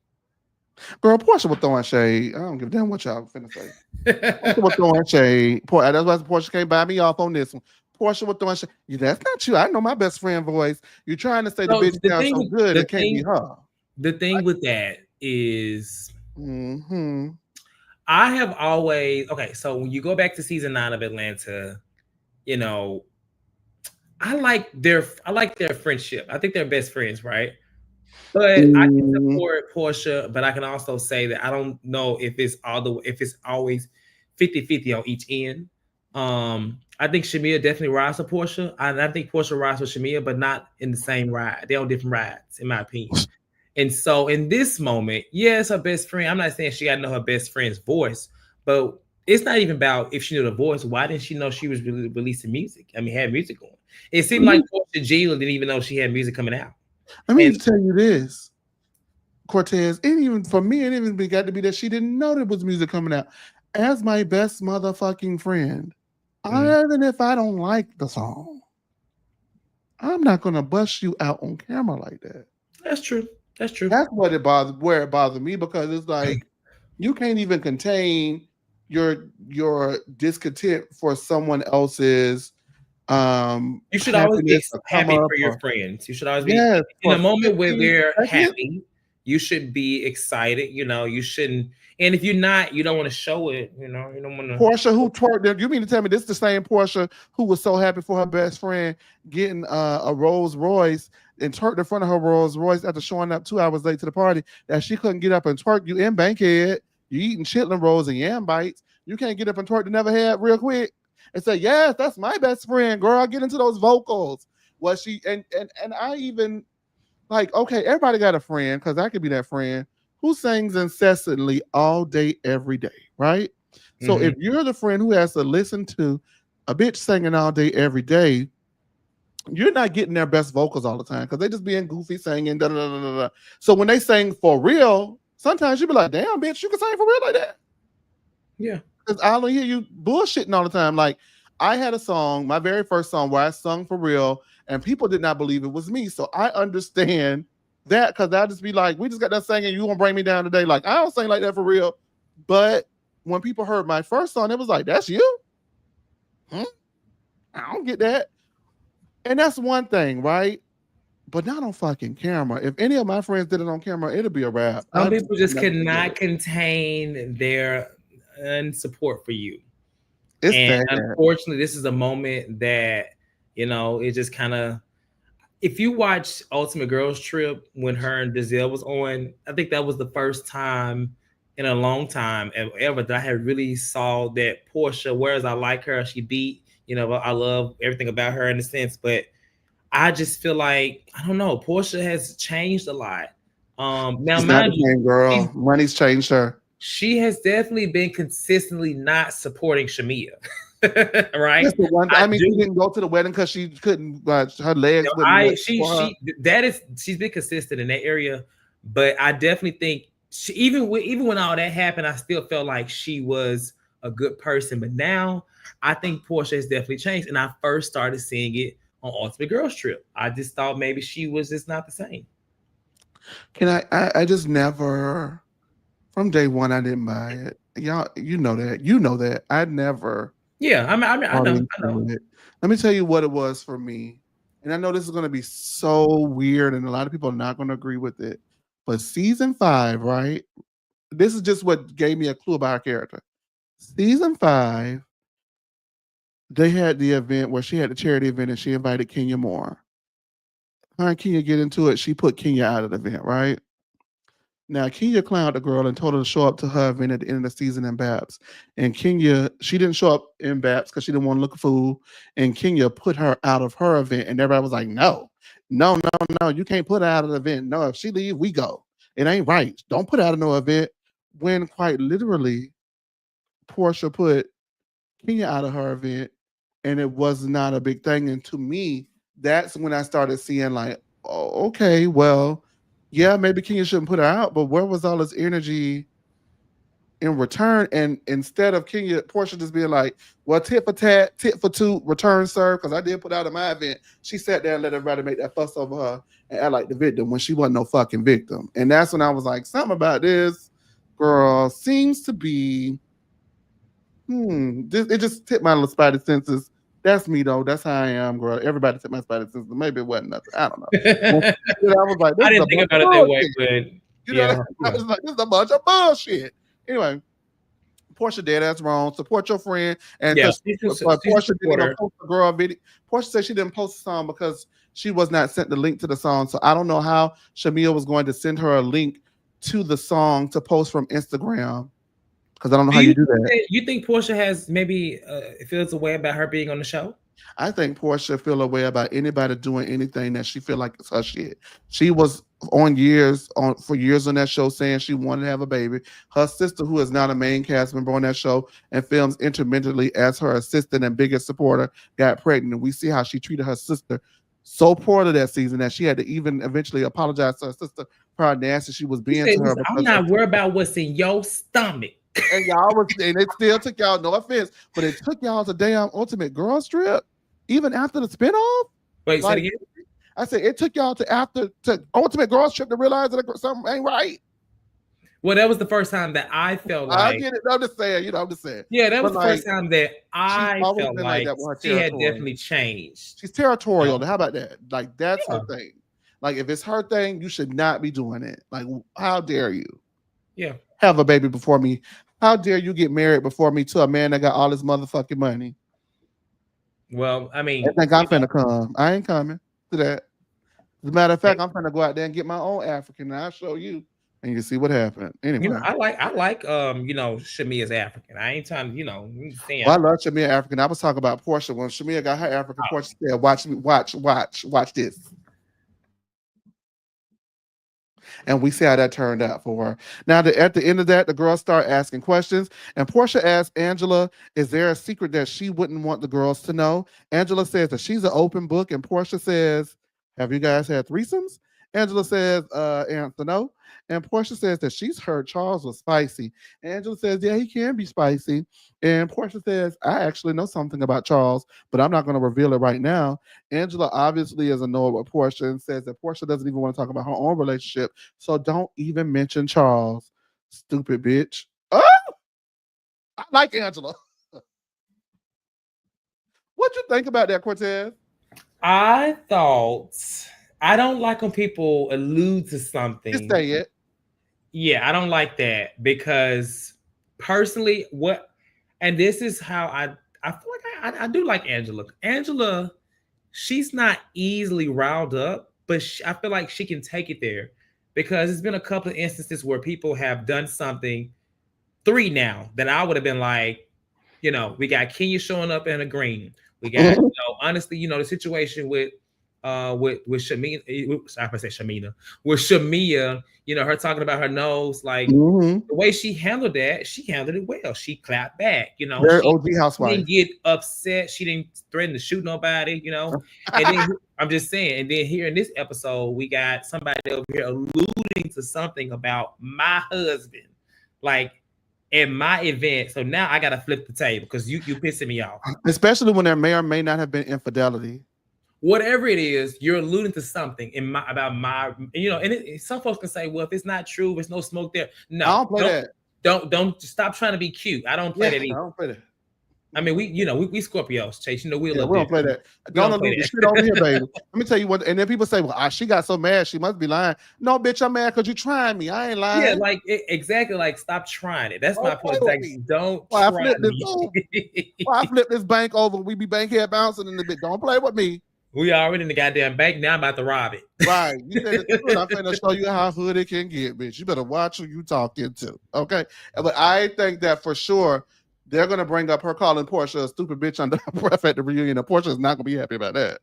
Girl, Porsche was throwing shade. I don't give a damn what y'all finna say. Porsche was throwing shade. That's why Porsche can't buy me off on this one. Porsche was throwing shade. Yeah, that's not you. I know my best friend voice. You're trying to say the so bitch sounds so good, the it can't be her. thing with that is Mm-hmm. I have always okay. So when you go back to season 9 of Atlanta, you know, I like their friendship. I think they're best friends, right? But I can Mm, support Portia, but I can also say that I don't know if it's always 50-50 on each end. I think Shamia definitely rides with Portia. I think Portia rides with Shamia, but not in the same ride. They're on different rides, in my opinion. And so in this moment, yeah, it's her best friend. I'm not saying she got to know her best friend's voice, but it's not even about if she knew the voice. Why didn't she know she was releasing music? I mean, had music on. It seemed like Portia Gila didn't even know she had music coming out. let me And tell you this, Cortez. It even for me, it even got to be that she didn't know there was music coming out. As my best motherfucking friend, even if I don't like the song, I'm not gonna bust you out on camera like that. that's true. That's true. That's where it bothers me because it's like you can't even contain your discontent for someone else's You should always be happiness or come happy up for your or friends. You should always be yes in for a moment where 15 they're seconds. happy. You should be excited. You shouldn't. And if you're not, you don't want to show it. You don't want to. Porsha who twerked. You mean to tell me this is the same Porsha who was so happy for her best friend getting a Rolls Royce and twerked in front of her Rolls Royce after showing up 2 hours late to the party that she couldn't get up and twerk? You in Bankhead, you eating chitlin rolls and yam bites. You can't get up and twerk to Never Had real quick and say, yes, that's my best friend, girl. Get into those vocals. Was she and I even like, okay, everybody got a friend, because I could be that friend who sings incessantly all day, every day, right? So Mhm. if you're the friend who has to listen to a bitch singing all day, every day, you're not getting their best vocals all the time because they just being goofy singing. Da, da, da, da, da. So when they sing for real, sometimes you be like, damn, bitch, you can sing for real like that. Yeah. Because I don't hear you bullshitting all the time. Like, I had a song, my very first song, where I sung for real, and people did not believe it was me. So I understand that because I just be like, we just got that singing, you gonna bring me down today. Like, I don't sing like that for real. But when people heard my first song, it was like, that's you? Hmm? I don't get that. And that's one thing, right? But not on fucking camera. If any of my friends did it on camera, it'll be a wrap. Some I just people just never forget cannot it. contain their unsupport for you. It's And sad. unfortunately, this is a moment that, it just kind of, if you watch Ultimate Girls Trip when her and Giselle was on, I think that was the first time in a long time ever that I had really saw that Porsha, whereas I like her, she beat, I love everything about her in a sense, but I just feel like, I don't know, Porsha has changed a lot. Now, She's not mind the you, same girl. Money's changed her. she has definitely been consistently not supporting Shamia. Right? That's the one. I I mean, she do. didn't go to the wedding because she couldn't. Her legs No, wouldn't work she for her. she's been consistent in that area, but I definitely think even when all that happened, I still felt like she was a good person. But now I think Portia has definitely changed, and I first started seeing it on Ultimate Girls Trip. I just thought maybe she was just not the same. Can I just never. From day one, I didn't buy it. Y'all, you know that. You know that. I never Yeah, I mean, I bought know, I know. into it. Let me tell you what it was for me. and I know this is going to be so weird, and a lot of people are not going to agree with it. But season 5, right? This is just what gave me a clue about her character. Season 5, they had the event where she had the charity event and she invited Kenya Moore. Her and Kenya get into it. She put Kenya out of the event, right? Now Kenya clowned the girl and told her to show up to her event at the end of the season in Babs. And Kenya, she didn't show up in Babs because she didn't want to look a fool. And Kenya put her out of her event, and everybody was like, "No, no, no, no! You can't put her out of the event. No, if she leave, we go. It ain't right. Don't put her out of no event." When quite literally, Porsha put Kenya out of her event, and it was not a big thing. And to me, that's when I started seeing like, oh, okay, well, yeah, maybe Kenya shouldn't put her out, but where was all this energy in return? And instead of Kenya, Portia just being like, well, tit for tat, tit for two, return, sir, because I did put out of my event. She sat there and let everybody make that fuss over her and act like the victim when she wasn't no fucking victim. And that's when I was like, something about this girl seems to be it just tipped my little spidey senses. That's me though. That's how I am, girl. Everybody tipped my spidey senses. Maybe it wasn't nothing. I don't know. I was like, this I is a didn't think bunch about of it that way, bullshit. but You know, yeah. I was like, this is a bunch of bullshit. Anyway, Portia dead ass wrong. Support your friend. And Yeah, because she's a Portia didn't even supporter. post the girl video. Portia said she didn't post the song because she was not sent the link to the song. So I don't know how Shamia was going to send her a link to the song to post from Instagram. Because I don't know how you do that. You think Portia has maybe feels a way about her being on the show? I think Portia feel a way about anybody doing anything that she feel like it's her shit. She was for years on that show saying she wanted to have a baby. Her sister, who is now the main cast member on that show and films intermittently as her assistant and biggest supporter, got pregnant. And we see how she treated her sister so poorly that season that she had to even eventually apologize to her sister for how nasty she was being to her. I'm not worried about what's in your stomach. And it still took y'all, no offense, but it took y'all to damn Ultimate Girl Strip, even after the spinoff. Wait, like, say it again? I said it took y'all to Ultimate Girl Strip to realize that something ain't right. Well, that was the first time that I felt like. I get it. I'm just saying, I'm just saying. Yeah, that was the first time that I felt like she had definitely changed. She's territorial. How about that? Like, that's her thing. Like, if it's her thing, you should not be doing it. Like, how dare you? Yeah. Have a baby before me. How dare you get married before me to a man that got all this motherfucking money? Well, I mean, I think I'm finna come. I ain't coming to that. As a matter of fact, I'm finna go out there and get my own African, and I'll show you, and you see what happened. Anyway, I like Shamia's African. I ain't trying to, well, I love Shamia African. I was talking about Porsha when Shamia got her African. Porsha said, watch this. And we see how that turned out for her. Now, at the end of that, the girls start asking questions. And Porsha asks Angela, is there a secret that she wouldn't want the girls to know? Angela says that she's an open book. And Porsha says, have you guys had threesomes? Angela says, answer no. And Porsha says that she's heard Charles was spicy. Angela says, yeah, he can be spicy. And Porsha says, I actually know something about Charles, but I'm not going to reveal it right now. Angela obviously is annoyed with Porsha and says that Porsha doesn't even want to talk about her own relationship. So don't even mention Charles. Stupid bitch. Oh! I like Angela. What you think about that, Cortez? I don't like when people allude to something. Just say it. Yeah, I don't like that because personally, and this is how I feel like I do like Angela. Angela, she's not easily riled up, but I feel like she can take it there because there's been a couple of instances where people have done something, 3 now, that I would have been like, we got Kenya showing up in a green. We got, honestly, the situation with Shamina, I say Shamina, with Shamia, her talking about her nose, like the way she handled that, she handled it well. She clapped back, Very OG housewife. She didn't get upset. She didn't threaten to shoot nobody, And then I'm just saying, and then here in this episode, we got somebody over here alluding to something about my husband, like at my event. So now I gotta flip the table because you pissing me off. Especially when there may or may not have been infidelity. Whatever it is, you're alluding to something about my, and some folks can say, well, if it's not true, there's no smoke there. No, I don't play that. Don't stop trying to be cute. I don't play that either. I don't play that. I mean, we Scorpios, Chase. We a Yeah, little we don't play different. that. We Don't don't play allude the that. shit over here, baby. Let me tell you what. And then people say, "Well, she got so mad, she must be lying." No, bitch, I'm mad because you trying me. I ain't lying. Yeah, like exactly. Like, stop trying it. That's my Don't play point. It's with like, me. don't Why I try flip this me. why I flip this bank over? We be Bankhead bouncing in the bit. Don't play with me. We already in the goddamn bank. Now I'm about to rob it. Right. You said it's good. I'm going to show you how hood it can get, bitch. You better watch who you talking to. Okay. But I think that for sure they're going to bring up her calling Porsha a stupid bitch under her breath at the reunion. And Porsha is not going to be happy about that.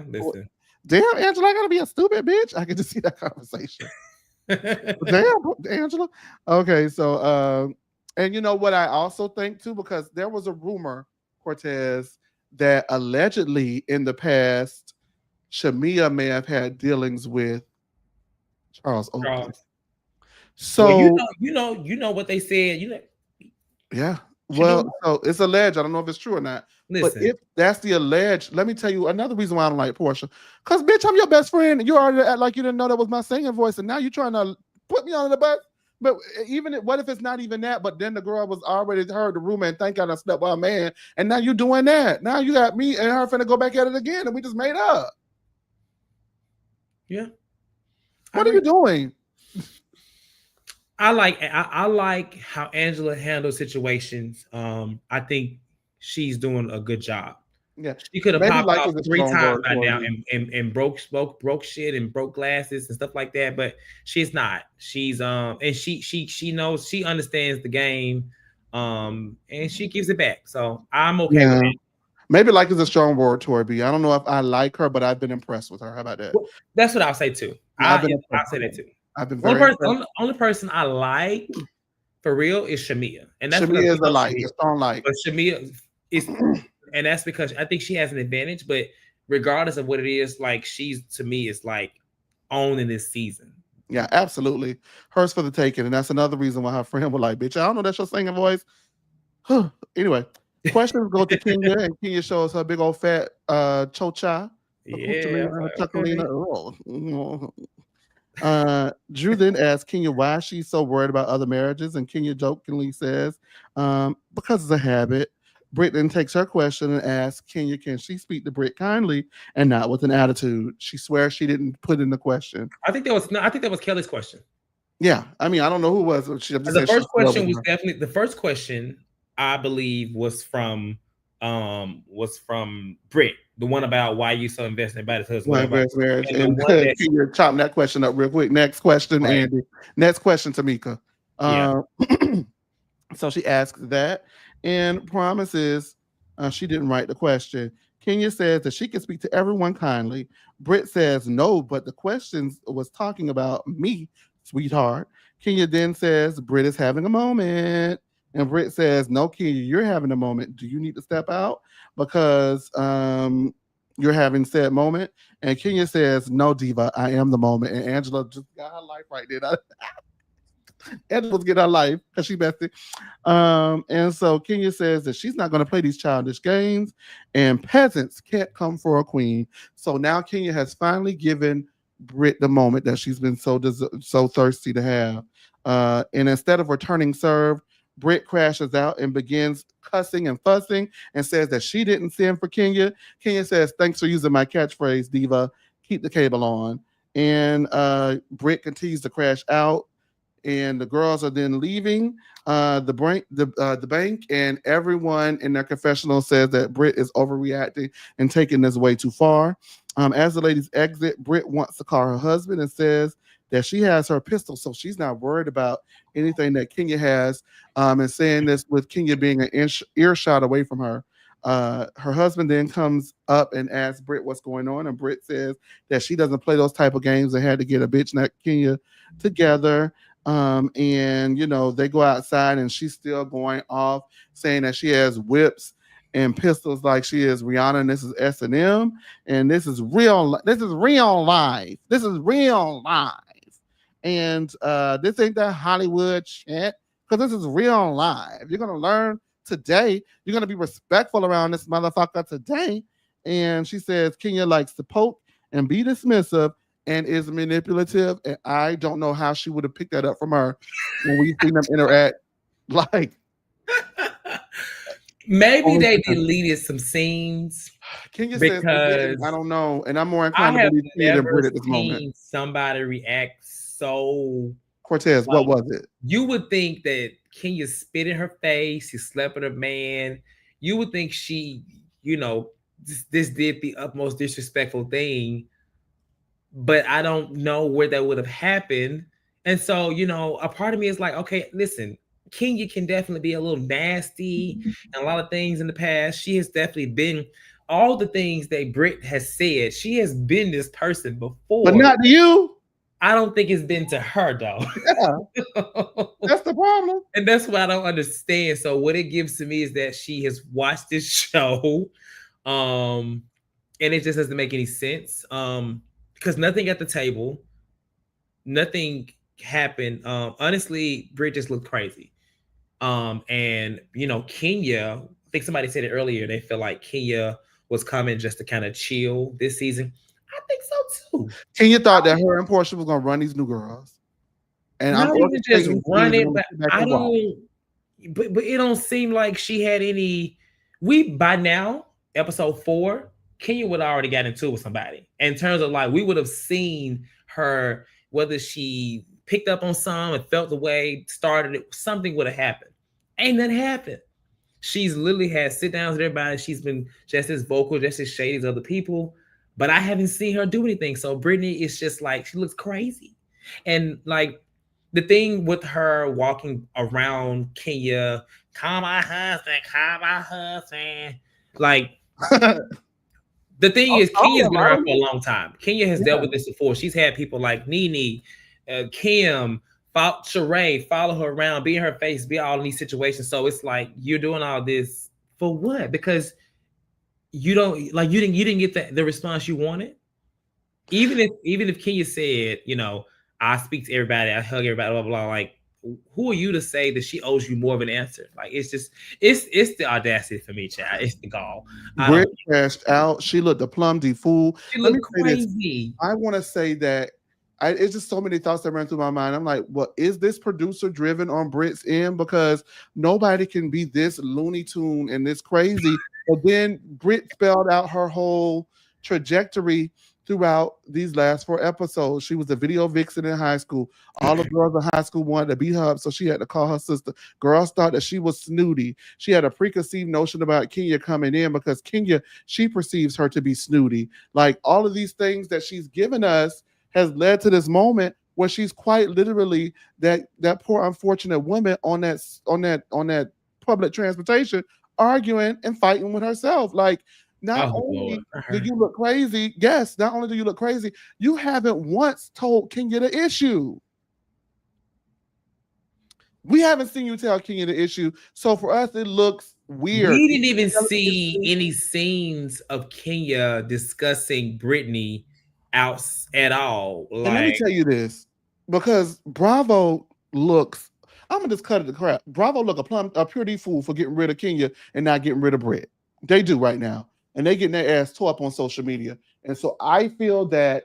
Listen. Damn, Angela, I got to be a stupid bitch. I can just see that conversation. Damn, Angela. Okay. So, and you know what I also think too, because there was a rumor, Cortez, that allegedly in the past, Shamia may have had dealings with Charles Oakley. So well, you know what they said. yeah. Well, so it's alleged. I don't know if it's true or not. Listen. But if that's the alleged, let me tell you another reason why I don't like Porsha. Because bitch, I'm your best friend. And you already act like you didn't know that was my singing voice, and now you're trying to put me on the bus. But even what if it's not even that? But then the girl was already heard the rumor and thank God I slept with a man, and now you're doing that. Now you got me and her finna go back at it again, and we just made up. Yeah. What are you doing? I like how Angela handles situations. I think she's doing a good job. Yeah, she could have popped out 3 times by now and broke shit and broke glasses and stuff like that. But she's not. She's and she knows, she understands the game, and she gives it back. So I'm okay with it. Maybe like is a strong word, Tori B. I don't know if I like her, but I've been impressed with her. How about that? Well, that's what I'll say too. Yeah, I'll say that too. I've been very impressed. Only person I like for real is Shamia, and that's Shamia is a light, a strong light. But Shamia is, and that's because I think she has an advantage. But regardless of what it is, like she's to me is like owning this season. Yeah, absolutely. Hers for the taking, and that's another reason why her friend was like, "Bitch, I don't know that's your singing voice." Anyway, questions go to Kenya, and Kenya shows her big old fat chocha. Yeah, Drew then asks Kenya why she's so worried about other marriages, and Kenya jokingly says, because it's a habit. Brit then takes her question and asks Kenya, can she speak to Brit kindly and not with an attitude? She swears she didn't put in the question. I think that was Kelly's question. Yeah, I mean, I don't know who it was. The first question was definitely the first question. I believe was from Brit, the one about why you so invested about his husband. Marriage. And you're chopping that question up real quick. Next question, right. Andy. Next question, Tamika. So she asks that and promises she didn't write the question. Kenya says that she can speak to everyone kindly. Brit says no, but the questions was talking about me, sweetheart. Kenya then says Brit is having a moment. And Brit says, no, Kenya, you're having a moment. Do you need to step out? Because you're having said moment. And Kenya says, no, diva, I am the moment. And Angela just got her life right there. Angela's getting her life because she bested. And so Kenya says that she's not going to play these childish games and peasants can't come for a queen. So now Kenya has finally given Brit the moment that she's been so thirsty to have. And instead of returning serve, Brit crashes out and begins cussing and fussing and says that she didn't send for Kenya. Kenya says, thanks for using my catchphrase, diva. Keep the cable on. And Brit continues to crash out. And the girls are then leaving the bank, and everyone in their confessional says that Brit is overreacting and taking this way too far. As the ladies exit, Brit wants to call her husband and says that she has her pistol, so she's not worried about anything that Kenya has, and saying this with Kenya being an earshot away from her. Her husband then comes up and asks Brit what's going on, and Brit says that she doesn't play those type of games and had to get a bitch like Kenya together. And you know, they go outside and she's still going off saying that she has whips and pistols like she is Rihanna, and this is S&M, and this is real life. This is real life. And this ain't that Hollywood shit, because this is real life. You're gonna learn today. You're gonna be respectful around this motherfucker today. And she says Kenya likes to poke and be dismissive and is manipulative, and I don't know how she would have picked that up from her when we seen them interact. Like, Maybe Only they time. deleted some scenes Kenya says they didn't. I because don't know, and I'm more I inclined to have believe Kenya than never Brit at this moment. seen somebody react so Cortez, what like was it? you would think that Kenya spit in her face, she slept with a man. You would think she, you know, this did the utmost disrespectful thing, but I don't know where that would have happened. And so, a part of me is like, okay, listen, Kenya can definitely be a little nasty and a lot of things in the past. She has definitely been all the things that Brit has said. She has been this person But before. not to you. I don't think it's been to her though. Yeah, that's the problem. And that's what I don't understand. So what it gives to me is that she has watched this show, um, and it just doesn't make any sense. Because nothing at the table, nothing happened. Honestly, Brit just looked crazy. And Kenya, I think somebody said it earlier, they feel like Kenya was coming just to kind of chill this season. I think so too. Kenya thought that her and Porsha was gonna run these new girls, and I'm Not even just orchestrating run scenes and it, I'm gonna but sit back I and watch. don't. But it don't seem like she had any. We by now, episode 4, Kenya would have already got into it with somebody. In terms of like, we would have seen her whether she picked up on some and felt the way, started it, something would have happened. Ain't nothing happened. She's literally had sit downs with everybody. She's been just as vocal, just as shady as other people. But I haven't seen her do anything. So Brittany is just like, she looks crazy. And like the thing with her walking around Kenya, call my husband, call my husband. Like the thing is, Oh, Kenya's been around for a long time. Kenya has dealt yeah. with this before. She's had people like Nene, Kim, Sheree follow her around, be in her face, be all in these situations. So it's like you're doing all this for what? Because you didn't get the response you wanted. Even if Kenya said, I speak to everybody, I hug everybody, blah blah blah. Like, who are you to say that she owes you more of an answer? Like, it's just it's the audacity for me, child. It's the gall. I Brit don't. crashed out. She looked a plumsy fool. She Let me looked say this. crazy. I want to say that it's just so many thoughts that ran through my mind. I'm like, well, is this producer driven on Brit's end? Because nobody can be this Looney Tune and this crazy. But then Brit spelled out her whole trajectory throughout these last 4 episodes. She was a video vixen in high school. All the girls in high school wanted to beat her up, so she had to call her sister. Girls thought that she was snooty. She had a preconceived notion about Kenya coming in because Kenya, she perceives her to be snooty. Like all of these things that she's given us has led to this moment where she's quite literally that poor unfortunate woman on that public transportation arguing and fighting with herself. Like not Oh Lord, only do you look crazy, yes, not only do you look crazy, you haven't once told Kenya the issue. We haven't seen you tell Kenya the issue. So for us, it looks weird. we didn't even see any scenes of Kenya discussing Brittany out at all. And let me Like, tell you this, because Bravo looks, I'm gonna just cut it to crap. Bravo look a purity fool for getting rid of Kenya and not getting rid of Brit. They do right now. And they getting their ass tore up on social media. And so I feel that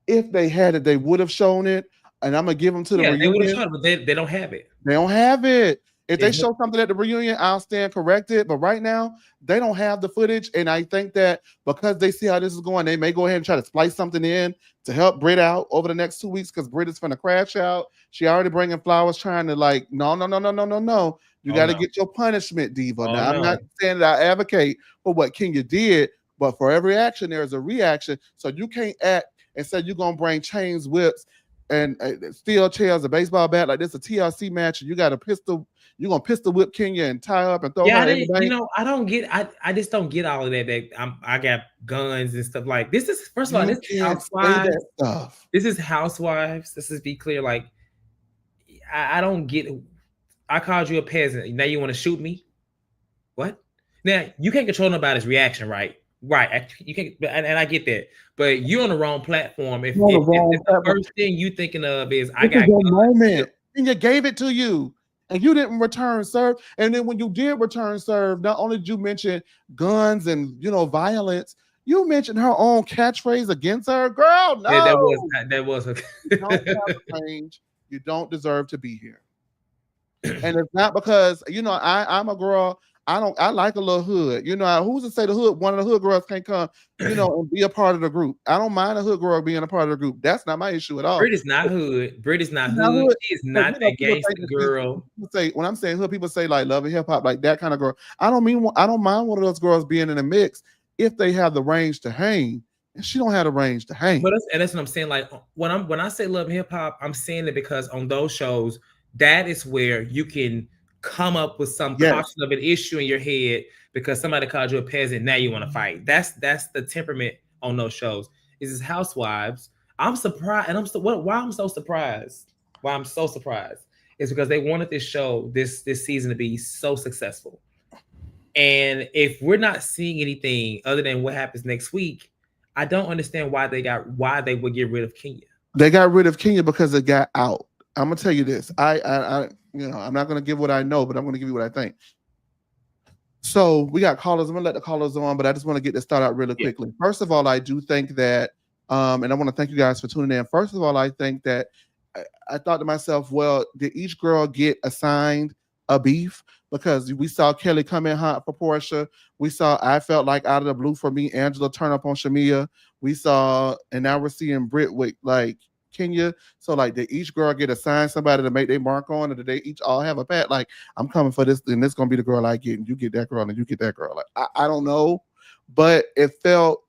if they had it, they would have shown it. And I'm gonna give them to the yeah, they would have reunion. shown it, but they don't have it. They don't have it. If they It's show something at the reunion, I'll stand corrected. But right now, they don't have the footage. And I think that because they see how this is going, they may go ahead and try to splice something in to help Brit out over the next 2 weeks because Brit is going to crash out. She already bringing flowers, trying to like, no, no, no, no, no, no, no. You got to get your punishment, Diva. Now, I'm not saying that I advocate for what Kenya did, but for every action, there is a reaction. So you can't act and say you're going to bring chains, whips, and steel chairs, a baseball bat like this, a TLC match, and you got a pistol. You're gonna pistol whip Kenya and tie her up and throw her in the bank. I don't get. I just don't get all of that. I got guns and stuff like this. Is first of all, this is Housewives. Stuff. This is Housewives. This is be clear. Like, I don't get. I called you a peasant. Now you want to shoot me? What? Now you can't control nobody's reaction, right? Right. You can't, and I get that. But you're on the wrong platform. If the first thing you thinking of is I got your moment, Kenya gave it to you. And you didn't return serve. And then when you did return serve, not only did you mention guns and violence, you mentioned her own catchphrase against her. Girl, no. Yeah, that was you don't have a range. You don't deserve to be here. And it's not because I'm a girl. I like a little hood. Who's to say the hood, one of the hood girls can't come, and be a part of the group. I don't mind a hood girl being a part of the group. That's not my issue at all. Brit is not hood. Brit is not Now hood. hood, She is but not that people gangster think that girl. people say when I'm saying hood, people say like love and hip hop, like that kind of girl. I don't mind one of those girls being in a mix if they have the range to hang, and she don't have the range to hang. That's what I'm saying. Like when I say love hip hop, I'm saying it because on those shows, that is where you can come up with some Yes, caution of an issue in your head because somebody called you a peasant. Now you want to fight. That's the temperament on those shows. Is Housewives. I'm surprised, and why I'm so surprised. Why I'm so surprised is because they wanted this show this season to be so successful. And if we're not seeing anything other than what happens next week, I don't understand why they would get rid of Kenya. they got rid of Kenya because it got out. I'm gonna tell you this. I'm not gonna give what I know, but I'm gonna give you what I think. So we got callers. I'm gonna let the callers on, but I just want to get this start out really Yeah. quickly. First of all, I do think that, and I want to thank you guys for tuning in. First of all, I think that I thought to myself, well, did each girl get assigned a beef? Because we saw Kelly come in hot for Porsha. We saw I felt like out of the blue for me, Angela turn up on Shamia. We saw, and now we're seeing Brit with like Kenya. So like, did each girl get assigned somebody to make their mark on, or did they each all have a pat? Like, I'm coming for this, and this gonna be the girl I get, and you get that girl, and you get that girl. Like, I don't know, but it felt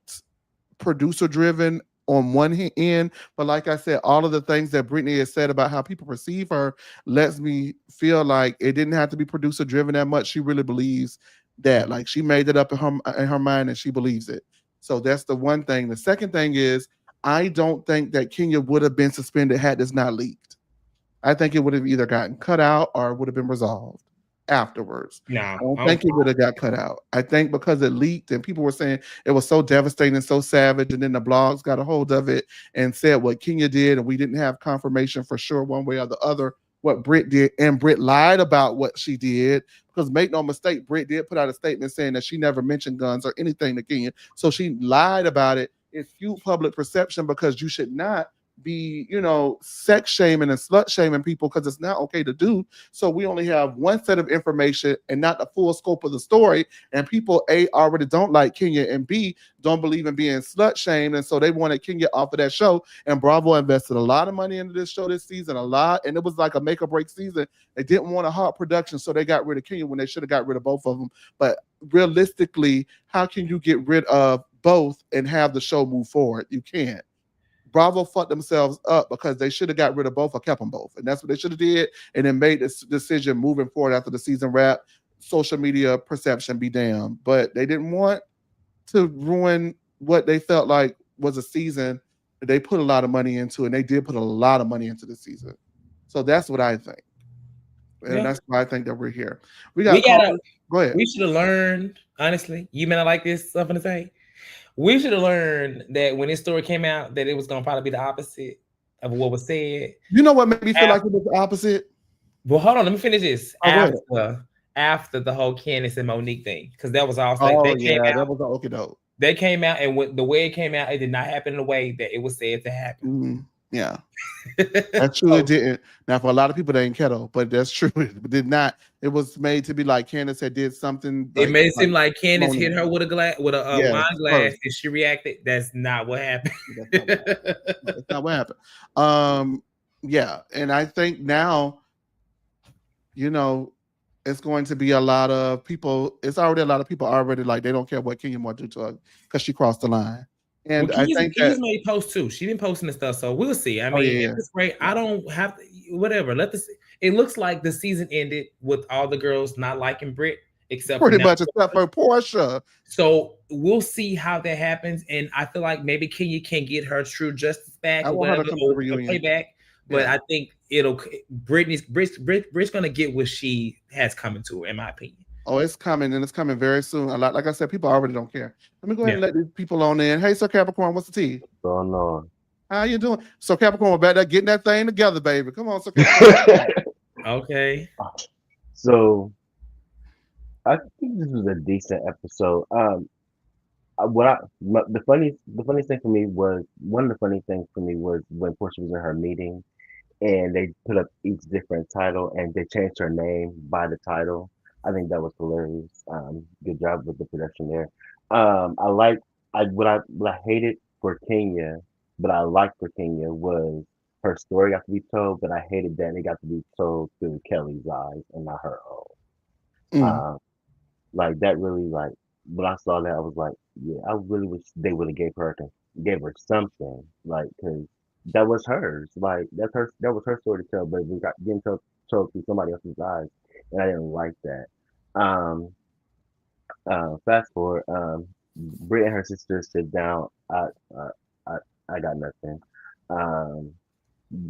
producer driven on one end, but like I said, all of the things that Brittany has said about how people perceive her lets me feel like it didn't have to be producer driven that much. She really believes that, like, she made it up in her mind, and she believes it. So that's the one thing. The second thing is, I don't think that Kenya would have been suspended had this not leaked. I think it would have either gotten cut out or it would have been resolved afterwards. No, I don't think it would have got cut out. I think because it leaked and people were saying it was so devastating and so savage, and then the blogs got a hold of it and said what Kenya did, and we didn't have confirmation for sure one way or the other what Brit did, and Brit lied about what she did. Because make no mistake, Brit did put out a statement saying that she never mentioned guns or anything to Kenya, so she lied about it. It skewed public perception because you should not be, sex shaming and slut shaming people because it's not okay to do. So we only have one set of information and not the full scope of the story. And people A already don't like Kenya, and B don't believe in being slut shamed. And so they wanted Kenya off of that show. And Bravo invested a lot of money into this show this season, a lot. And it was like a make or break season. They didn't want a hard production, so they got rid of Kenya when they should have got rid of both of them. But realistically, how can you get rid of both and have the show move forward? You can't. Bravo fucked themselves up because they should have got rid of both or kept them both. And that's what they should have did. And then made this decision moving forward after the season wrap. Social media perception be damned. But they didn't want to ruin what they felt like was a season that they put a lot of money into. And they did put a lot of money into the season. So that's what I think. And that's why I think that we're here. Go ahead. We should have learned, honestly. You may not like this, something to say. We should have learned that when this story came out, that it was going to probably be the opposite of what was said. You know what made me feel like it was the opposite? Well, hold on. Let me finish this. After the whole Candace and Monique thing, because that was all. That was okay though. They came out, and the way it came out, it did not happen in the way that it was said to happen. Mm-hmm. Yeah. That's true. It didn't. Now, for a lot of people, they ain't keto, but that's true. It did not. It was made to be like Candace had did something. It made it seem like Candace hit her with a wine glass, and she reacted. That's not what happened. That's not what happened. Yeah, and I think now, it's going to be a lot of people. It's already a lot of people already like they don't care what Kenya want to do to her because she crossed the line. And I think Kenya's made posts too. She been posting this stuff, so we'll see. I mean, it's great. I don't have to, whatever. It looks like the season ended with all the girls not liking Brit, except for Porsha. So we'll see how that happens, and I feel like maybe Kenya can get her true justice back or whatever, or playback. But I think Brit's gonna get what she has coming to her, in my opinion. Oh, it's coming, and it's coming very soon. A lot, like I said, people already don't care. Let me go ahead and let these people on in. Hey, Sir Capricorn, what's the tea? What's going on? How you doing? So Capricorn, we're back there getting that thing together, baby. Come on, Sir Capricorn. Okay. So I think this was a decent episode. The funniest thing for me was one of the funny things for me was when Porsha was in her meeting and they put up each different title and they changed her name by the title. I think that was hilarious. Good job with the production there. I like what I hated for Kenya, but I liked for Kenya was her story got to be told, but I hated that it got to be told through Kelly's eyes and not her own. Mm. Um, like that really like when I saw that I was like, yeah, I really wish they would have gave her something like because that was hers. Like that was her story to tell, but we got getting told through somebody else's eyes, and I didn't like that. Um, Fast forward, Brit and her sister sit down. Uh, I, I got nothing. Um,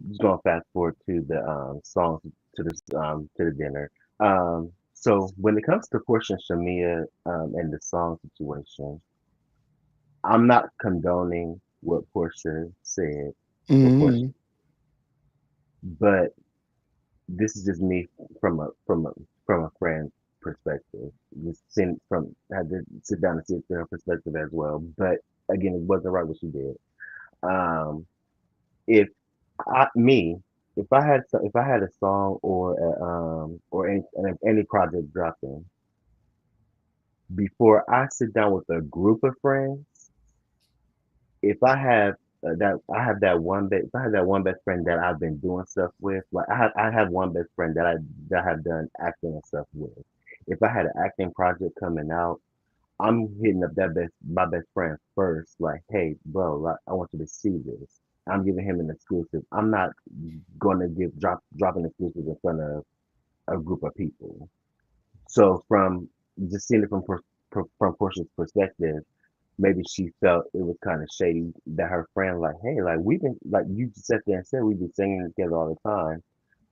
just gonna fast forward to the songs to the dinner. So when it comes to Portia and Shamia and the song situation, I'm not condoning what Portia said, what Portia, Mm. but this is just me from a friend perspective. Just sitting from had to sit down and see it from her perspective as well. But again, it wasn't right what she did. Um, if me, if I had a song or any project dropping, before I sit down with a group of friends, if I have that I have that one best if I have that one best friend that I've been doing stuff with, like I have one best friend that I have done acting and stuff with. If I had an acting project coming out, I'm hitting up that best my best friend first, like, hey, bro, like, I want you to see this. I'm giving him an exclusive. I'm not gonna dropping exclusives in front of a group of people. So from just seeing it from Portia's perspective, maybe she felt it was kind of shady that her friend, like, hey, like we've been like you just sat there and said we've been singing together all the time,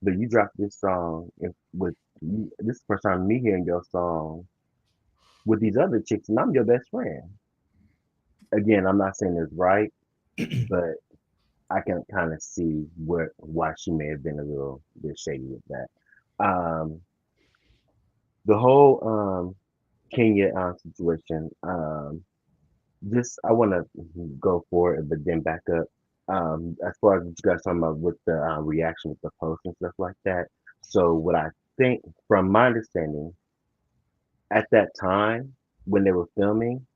but you dropped this song with this is the first time me hearing your song with these other chicks, and I'm your best friend. Again, I'm not saying it's right, but I can kind of see why she may have been a little bit shady with that. Um, the whole Kenya situation. Just I want to go for it, but then back up. As far as what you guys talking about with the reaction with the post and stuff like that. So what I think, from my understanding, at that time when they were filming,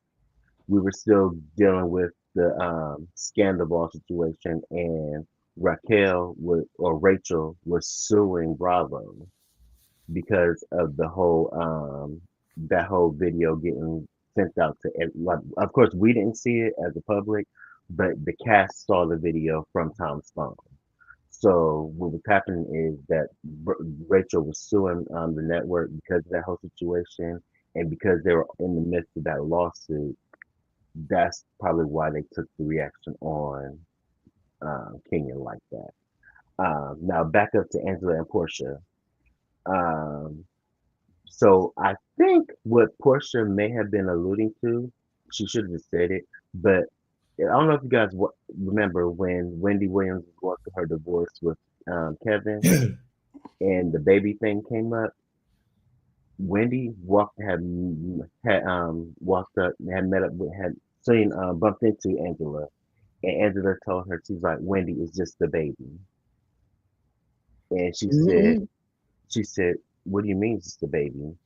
we were still dealing with the scandal ball situation, and Rachel was suing Bravo because of the whole that whole video getting sent out to like, of course we didn't see it as a public, but the cast saw the video from Tom's phone. So what was happening is that Rachel was suing the network because of that whole situation, and because they were in the midst of that lawsuit, that's probably why they took the reaction on Kenya like that. Now back up to Angela and Portia. Um, So I think what Portia may have been alluding to, she should have just said it, but I don't know if you guys remember when Wendy Williams was going through her divorce with Kevin and the baby thing came up. Wendy walked up had met up with had seen bumped into Angela, and Angela told her, she's like, Wendy is just the baby, and Mm. she said, what do you mean it's just the baby?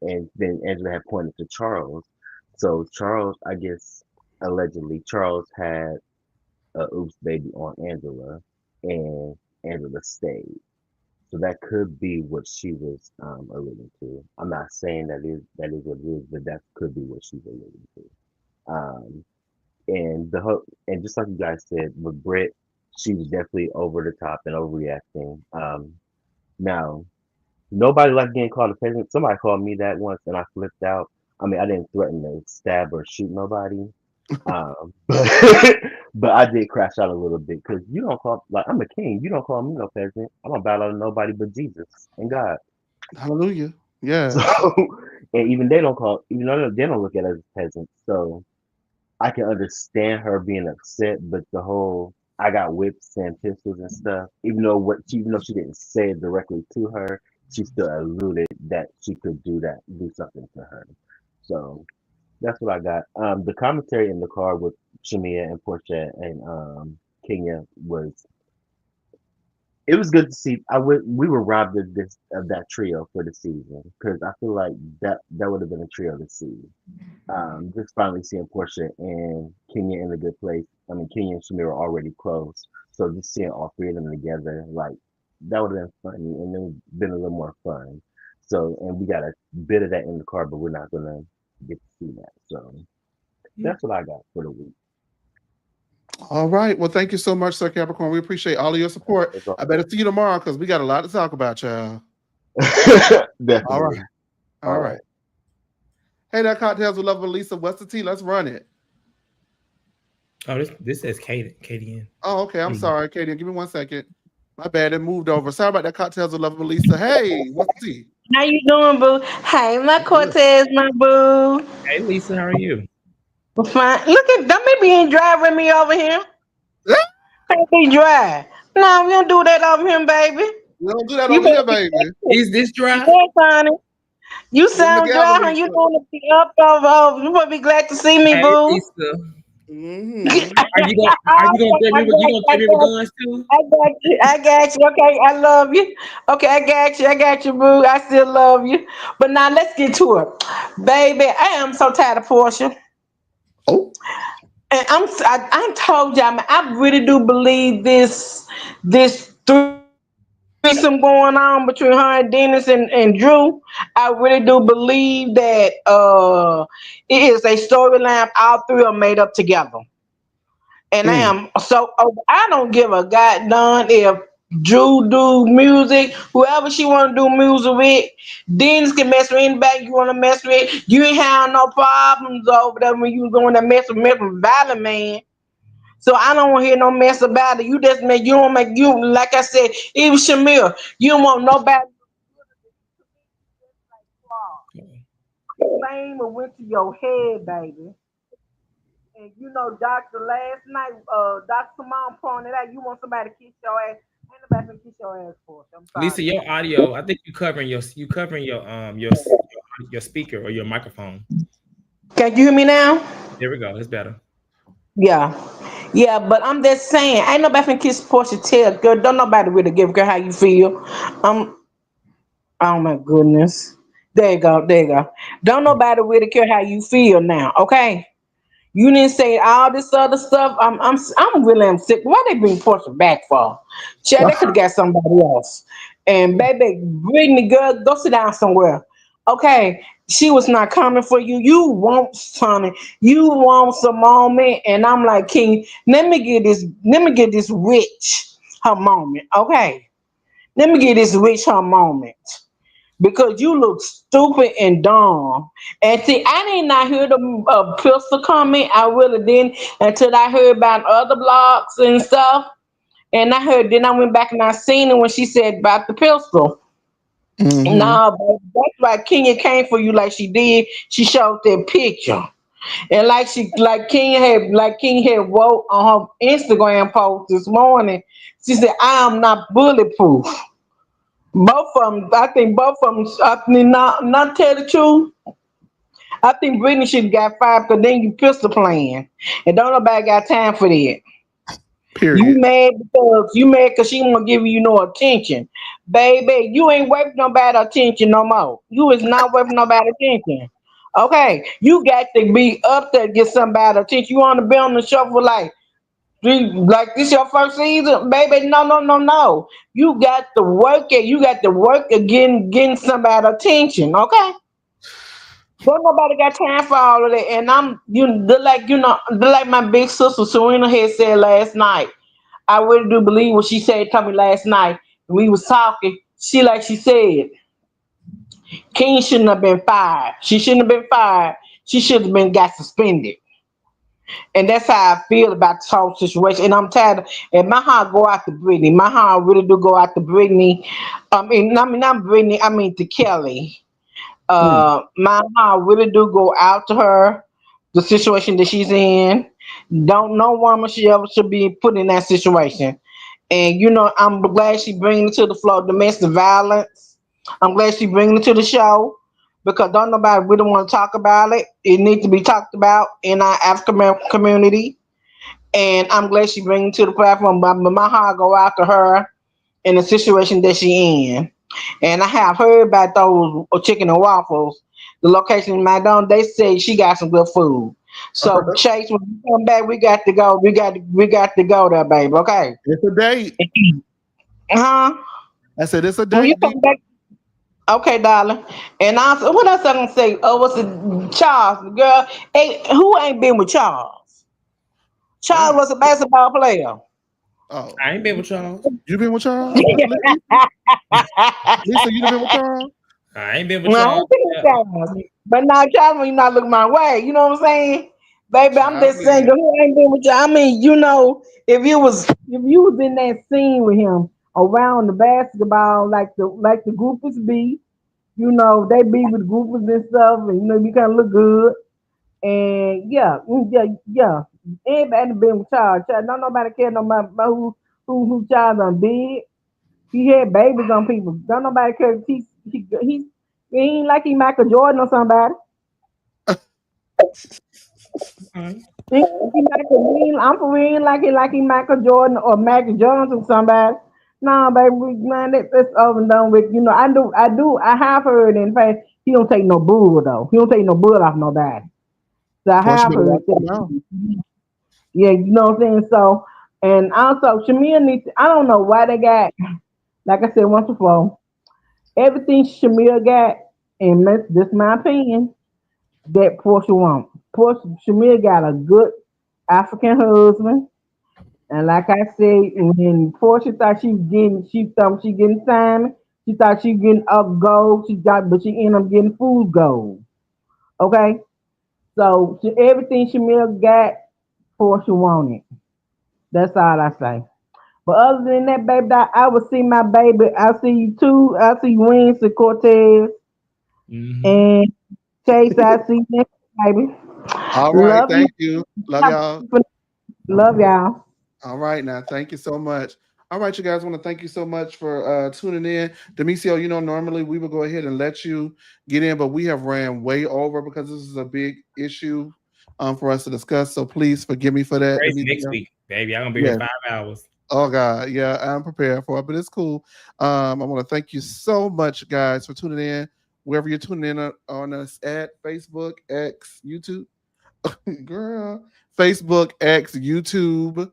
And then Angela had pointed to Charles. So Charles, I guess, allegedly, Charles had a oops baby on Angela, and Angela stayed. So that could be what she was alluding to. I'm not saying that is what it is, but that could be what she's alluding to. And just like you guys said with Brit, she was definitely over the top and overreacting. Now nobody likes getting called a peasant. Somebody called me that once, and I flipped out. I mean, I didn't threaten to stab or shoot nobody, but but I did crash out a little bit because you don't call like I'm a king. You don't call me no peasant. I don't bow down to nobody but Jesus and God. Hallelujah. So, Yes. and even though they don't look at us as peasants. So I can understand her being upset, but the whole I got whips and pistols and stuff, even though she didn't say it directly to her, she still alluded that she could do something to her. So that's what I got. The commentary in the car with Shamia and Portia and Kenya was it was good to see. We were robbed of this of that trio for the season because I feel like that would have been a trio to see. Just finally seeing Porsha and Kenya in a good place. I mean, Kenya and Shamir are already close, so just seeing all three of them together, like that would have been funny, and it would been a little more fun. So, and we got a bit of that in the car, but we're not gonna get to see that. So that's what I got for the week. All right. Well, thank you so much, Sir Capricorn. We appreciate all of your support. That's all. I better see you tomorrow because we got a lot to talk about, y'all. All right. Definitely. All All right. right. Hey, that cocktails with love, Lisa. What's the tea? Let's run it. Oh, this says Katie in. Oh, okay. I'm sorry, Katie. Give me 1 second. My bad. It moved over. Sorry about that cocktails with love, Lisa. Hey, what's the tea? How you doing, boo? Hey, my Good. Cortez, my boo. Hey Lisa, how are you? Fine. Look at don't make me driving me over here. Can't be dry. No, we don't do that over here, baby. We don't do that You over better here, be baby. Is this dry? yes, honey. You In the sound dry, gallery. honey. You want to be up over. You better be glad to see me, Hey boo. Lisa, Mm-hmm. are you gonna threaten me with guns too? I got you. I got you. Okay, I love you. Okay, I got you. I got you, boo. I still love you. But now let's get to it, baby. I am so tired of Portia. Oh. And I told y'all, man, I really do believe this threesome going on between her and Dennis and Drew. I really do believe that it is a storyline all three are made up together. And I am Mm. I don't give a goddamn if Drew do music, whoever she want to do music with. Dennis can mess with anybody you want to mess with. You ain't have no problems over there when you was going to mess with Valley Man. So I don't want to hear no mess about it. You just make you don't make you like I said, even Shamir, you don't want nobody fame or went to your head, baby. And you know, Doctor last night, Dr. Simone pointed out you want somebody to kiss your ass. Ain't nobody gonna kiss your ass for it. I'm Lisa, sorry. your audio. I think you covering your speaker or your microphone. Can you hear me now? There we go. It's better. Yeah. Yeah, but I'm just saying, ain't nobody finna kiss Portia tail, girl. Don't nobody really give a girl how you feel. Um, oh my goodness. There you go, there you go. Don't nobody really care how you feel now, okay? You didn't say all this other stuff. I'm really am sick. Why they bring Portia back for? Chad, they could have got somebody else. And baby, Brittany, girl, go sit down somewhere. Okay, she was not coming for you. You want Sonny. You want some moment. And I'm like, King, let me get this witch her moment. Okay. Let me get this witch her moment because you look stupid and dumb. And see, I did not hear the pistol comment. I really didn't until I heard about other blogs and stuff. And I heard, then I went back and I seen it when she said about the pistol. Mm-hmm. Nah, but that's why Kenya came for you like she did. She showed that picture. And like King had wrote on her Instagram post this morning, she said, I am not bulletproof. Both of them, I think both of them, I mean, not tell the truth. I think Brittany should have got fired because then you pistol playing. And don't nobody got time for that. Period. You mad because she won't give you no attention. Baby, you ain't waving nobody attention no more. You is not waving nobody attention. Okay, you got to be up there to get somebody attention. You want to be on the show for like this your first season, baby? No, no, no, no. You got to work it. You got to work again, getting somebody attention. Okay. Don't nobody got time for all of that. And I'm like my big sister Serena had said last night. I really do believe what she said to me last night. When we was talking, she said, King shouldn't have been fired. She shouldn't have been fired. She should have been got suspended. And that's how I feel about this whole situation. And I'm tired and my heart go out to Brittany. My heart really do go out to Brittany. Not Brittany, I mean to Kelly. Mm. My heart really do go out to her, the situation that she's in. Don't no woman she ever should be put in that situation. And you know, I'm glad she bringing it to the floor, domestic violence. I'm glad she bringing it to the show because don't nobody really want to talk about it. It needs to be talked about in our African community. And I'm glad she bringing it to the platform. But my heart go out to her in the situation that she in. And I have heard about those chicken and waffles. The location in McDonald's, they say she got some good food. So Chase, when we come back, we got to go. We got to go there, baby. Okay. It's a date. Huh? I said it's a When you date, D. come back, okay, darling. And also, what else I gonna say? Oh, what's it? Charles, girl. Hey, who ain't been with Charles? Charles Damn. was a basketball player. Oh, I ain't been with Charles. you been with Charles? Lisa, you done been with Charles? I ain't been with No, I Charles. don't think it's Charles. But now, Charles, when you not looking my way, you know what I'm saying? Baby, I'm Child, just saying, please. girl, who ain't been with you? I mean, if you was in that scene with him around the basketball, like the groupies be, they be with groupies and stuff, and you kind of look good. And yeah, yeah. Everybody been with Charles. Don't nobody care no about who Charles done did. He had babies on people. Don't nobody care. He ain't like he Michael Jordan or somebody. Okay. I'm for real. He ain't like he Michael Jordan or Michael Jones or somebody. No, baby, man, that's over and done with. I have heard in fact he don't take no bull though. He don't take no bull off nobody. So I Porsche have better heard watch your mouth. that. Yeah, you know what I'm saying. So, and also Shamir needs. I don't know why they got. Like I said once before, everything Shamir got, and that's just my opinion, that Porsche won't. Porsche Shamir got a good African husband, and like I said, when Porsche thought she thought she getting Simon, she thought she getting up gold. But she ended up getting food gold. Okay, so everything Shamir got, Porsche wanted. That's all I say. But other than that, baby, I will see my baby. I see you too. I see Winston Cortez Mm-hmm. and Chase. I see you next, baby. All right. Love you. Thank you. Love y'all. Love y'all. All right, now thank you so much. All right, you guys, want to thank you so much for tuning in. Demisio, normally we would go ahead and let you get in, but we have ran way over because this is a big issue for us to discuss. So please forgive me for that, Crazy next Demisio. week, baby. I'm gonna be here Yes. 5 hours. Oh God, yeah, I'm prepared for it, but it's cool. I want to thank you so much, guys, for tuning in. Wherever you're tuning in on us at Facebook, X, YouTube. Girl, Facebook, X, YouTube.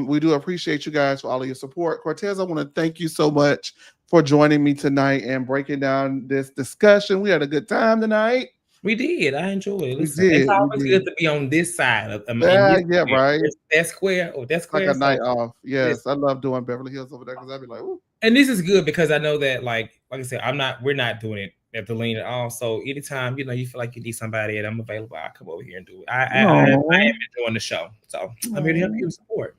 We do appreciate you guys for all of your support. Cortez, I want to thank you so much for joining me tonight and breaking down this discussion. We had a good time tonight. We did. I enjoyed it. We Listen, it's did. We always good did. to be on this side of in Yeah, this yeah, square. right. That square. Oh, that Like square. a night So off. Yes, listen, I love doing Beverly Hills over there because I'd be like, ooh. and this is good because I know that, like I said, we're not doing it at the lean at all. So anytime you feel like you need somebody and I'm available, I'll come over here and do it. I am No. enjoying the show, so I'm here to help you support.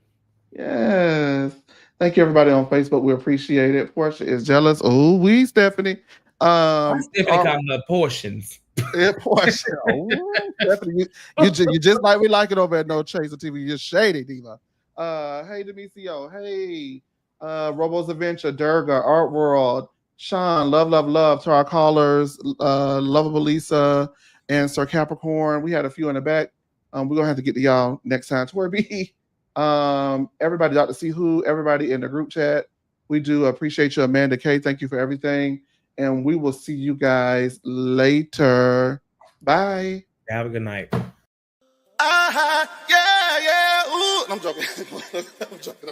Yes. Thank you, everybody on Facebook. We appreciate it. Portia is jealous. Oh, Stephanie. Why Stephanie All calling her portions? yeah, Portia. Oh, Stephanie, you just like we like it over at No Chaser TV. You're shady, Diva. Hey, Demisio. Hey, Robo's Adventure, Durga, Art World, Sean, love to our callers, Lovable Lisa, and Sir Capricorn. We had a few in the back. We're gonna have to get to y'all next time. Tori B. Everybody, Dr. See Who, everybody in the group chat. We do appreciate you, Amanda K. Thank you for everything. And we will see you guys later. Bye. Have a good night. Yeah. Ooh. I'm joking. I'm joking.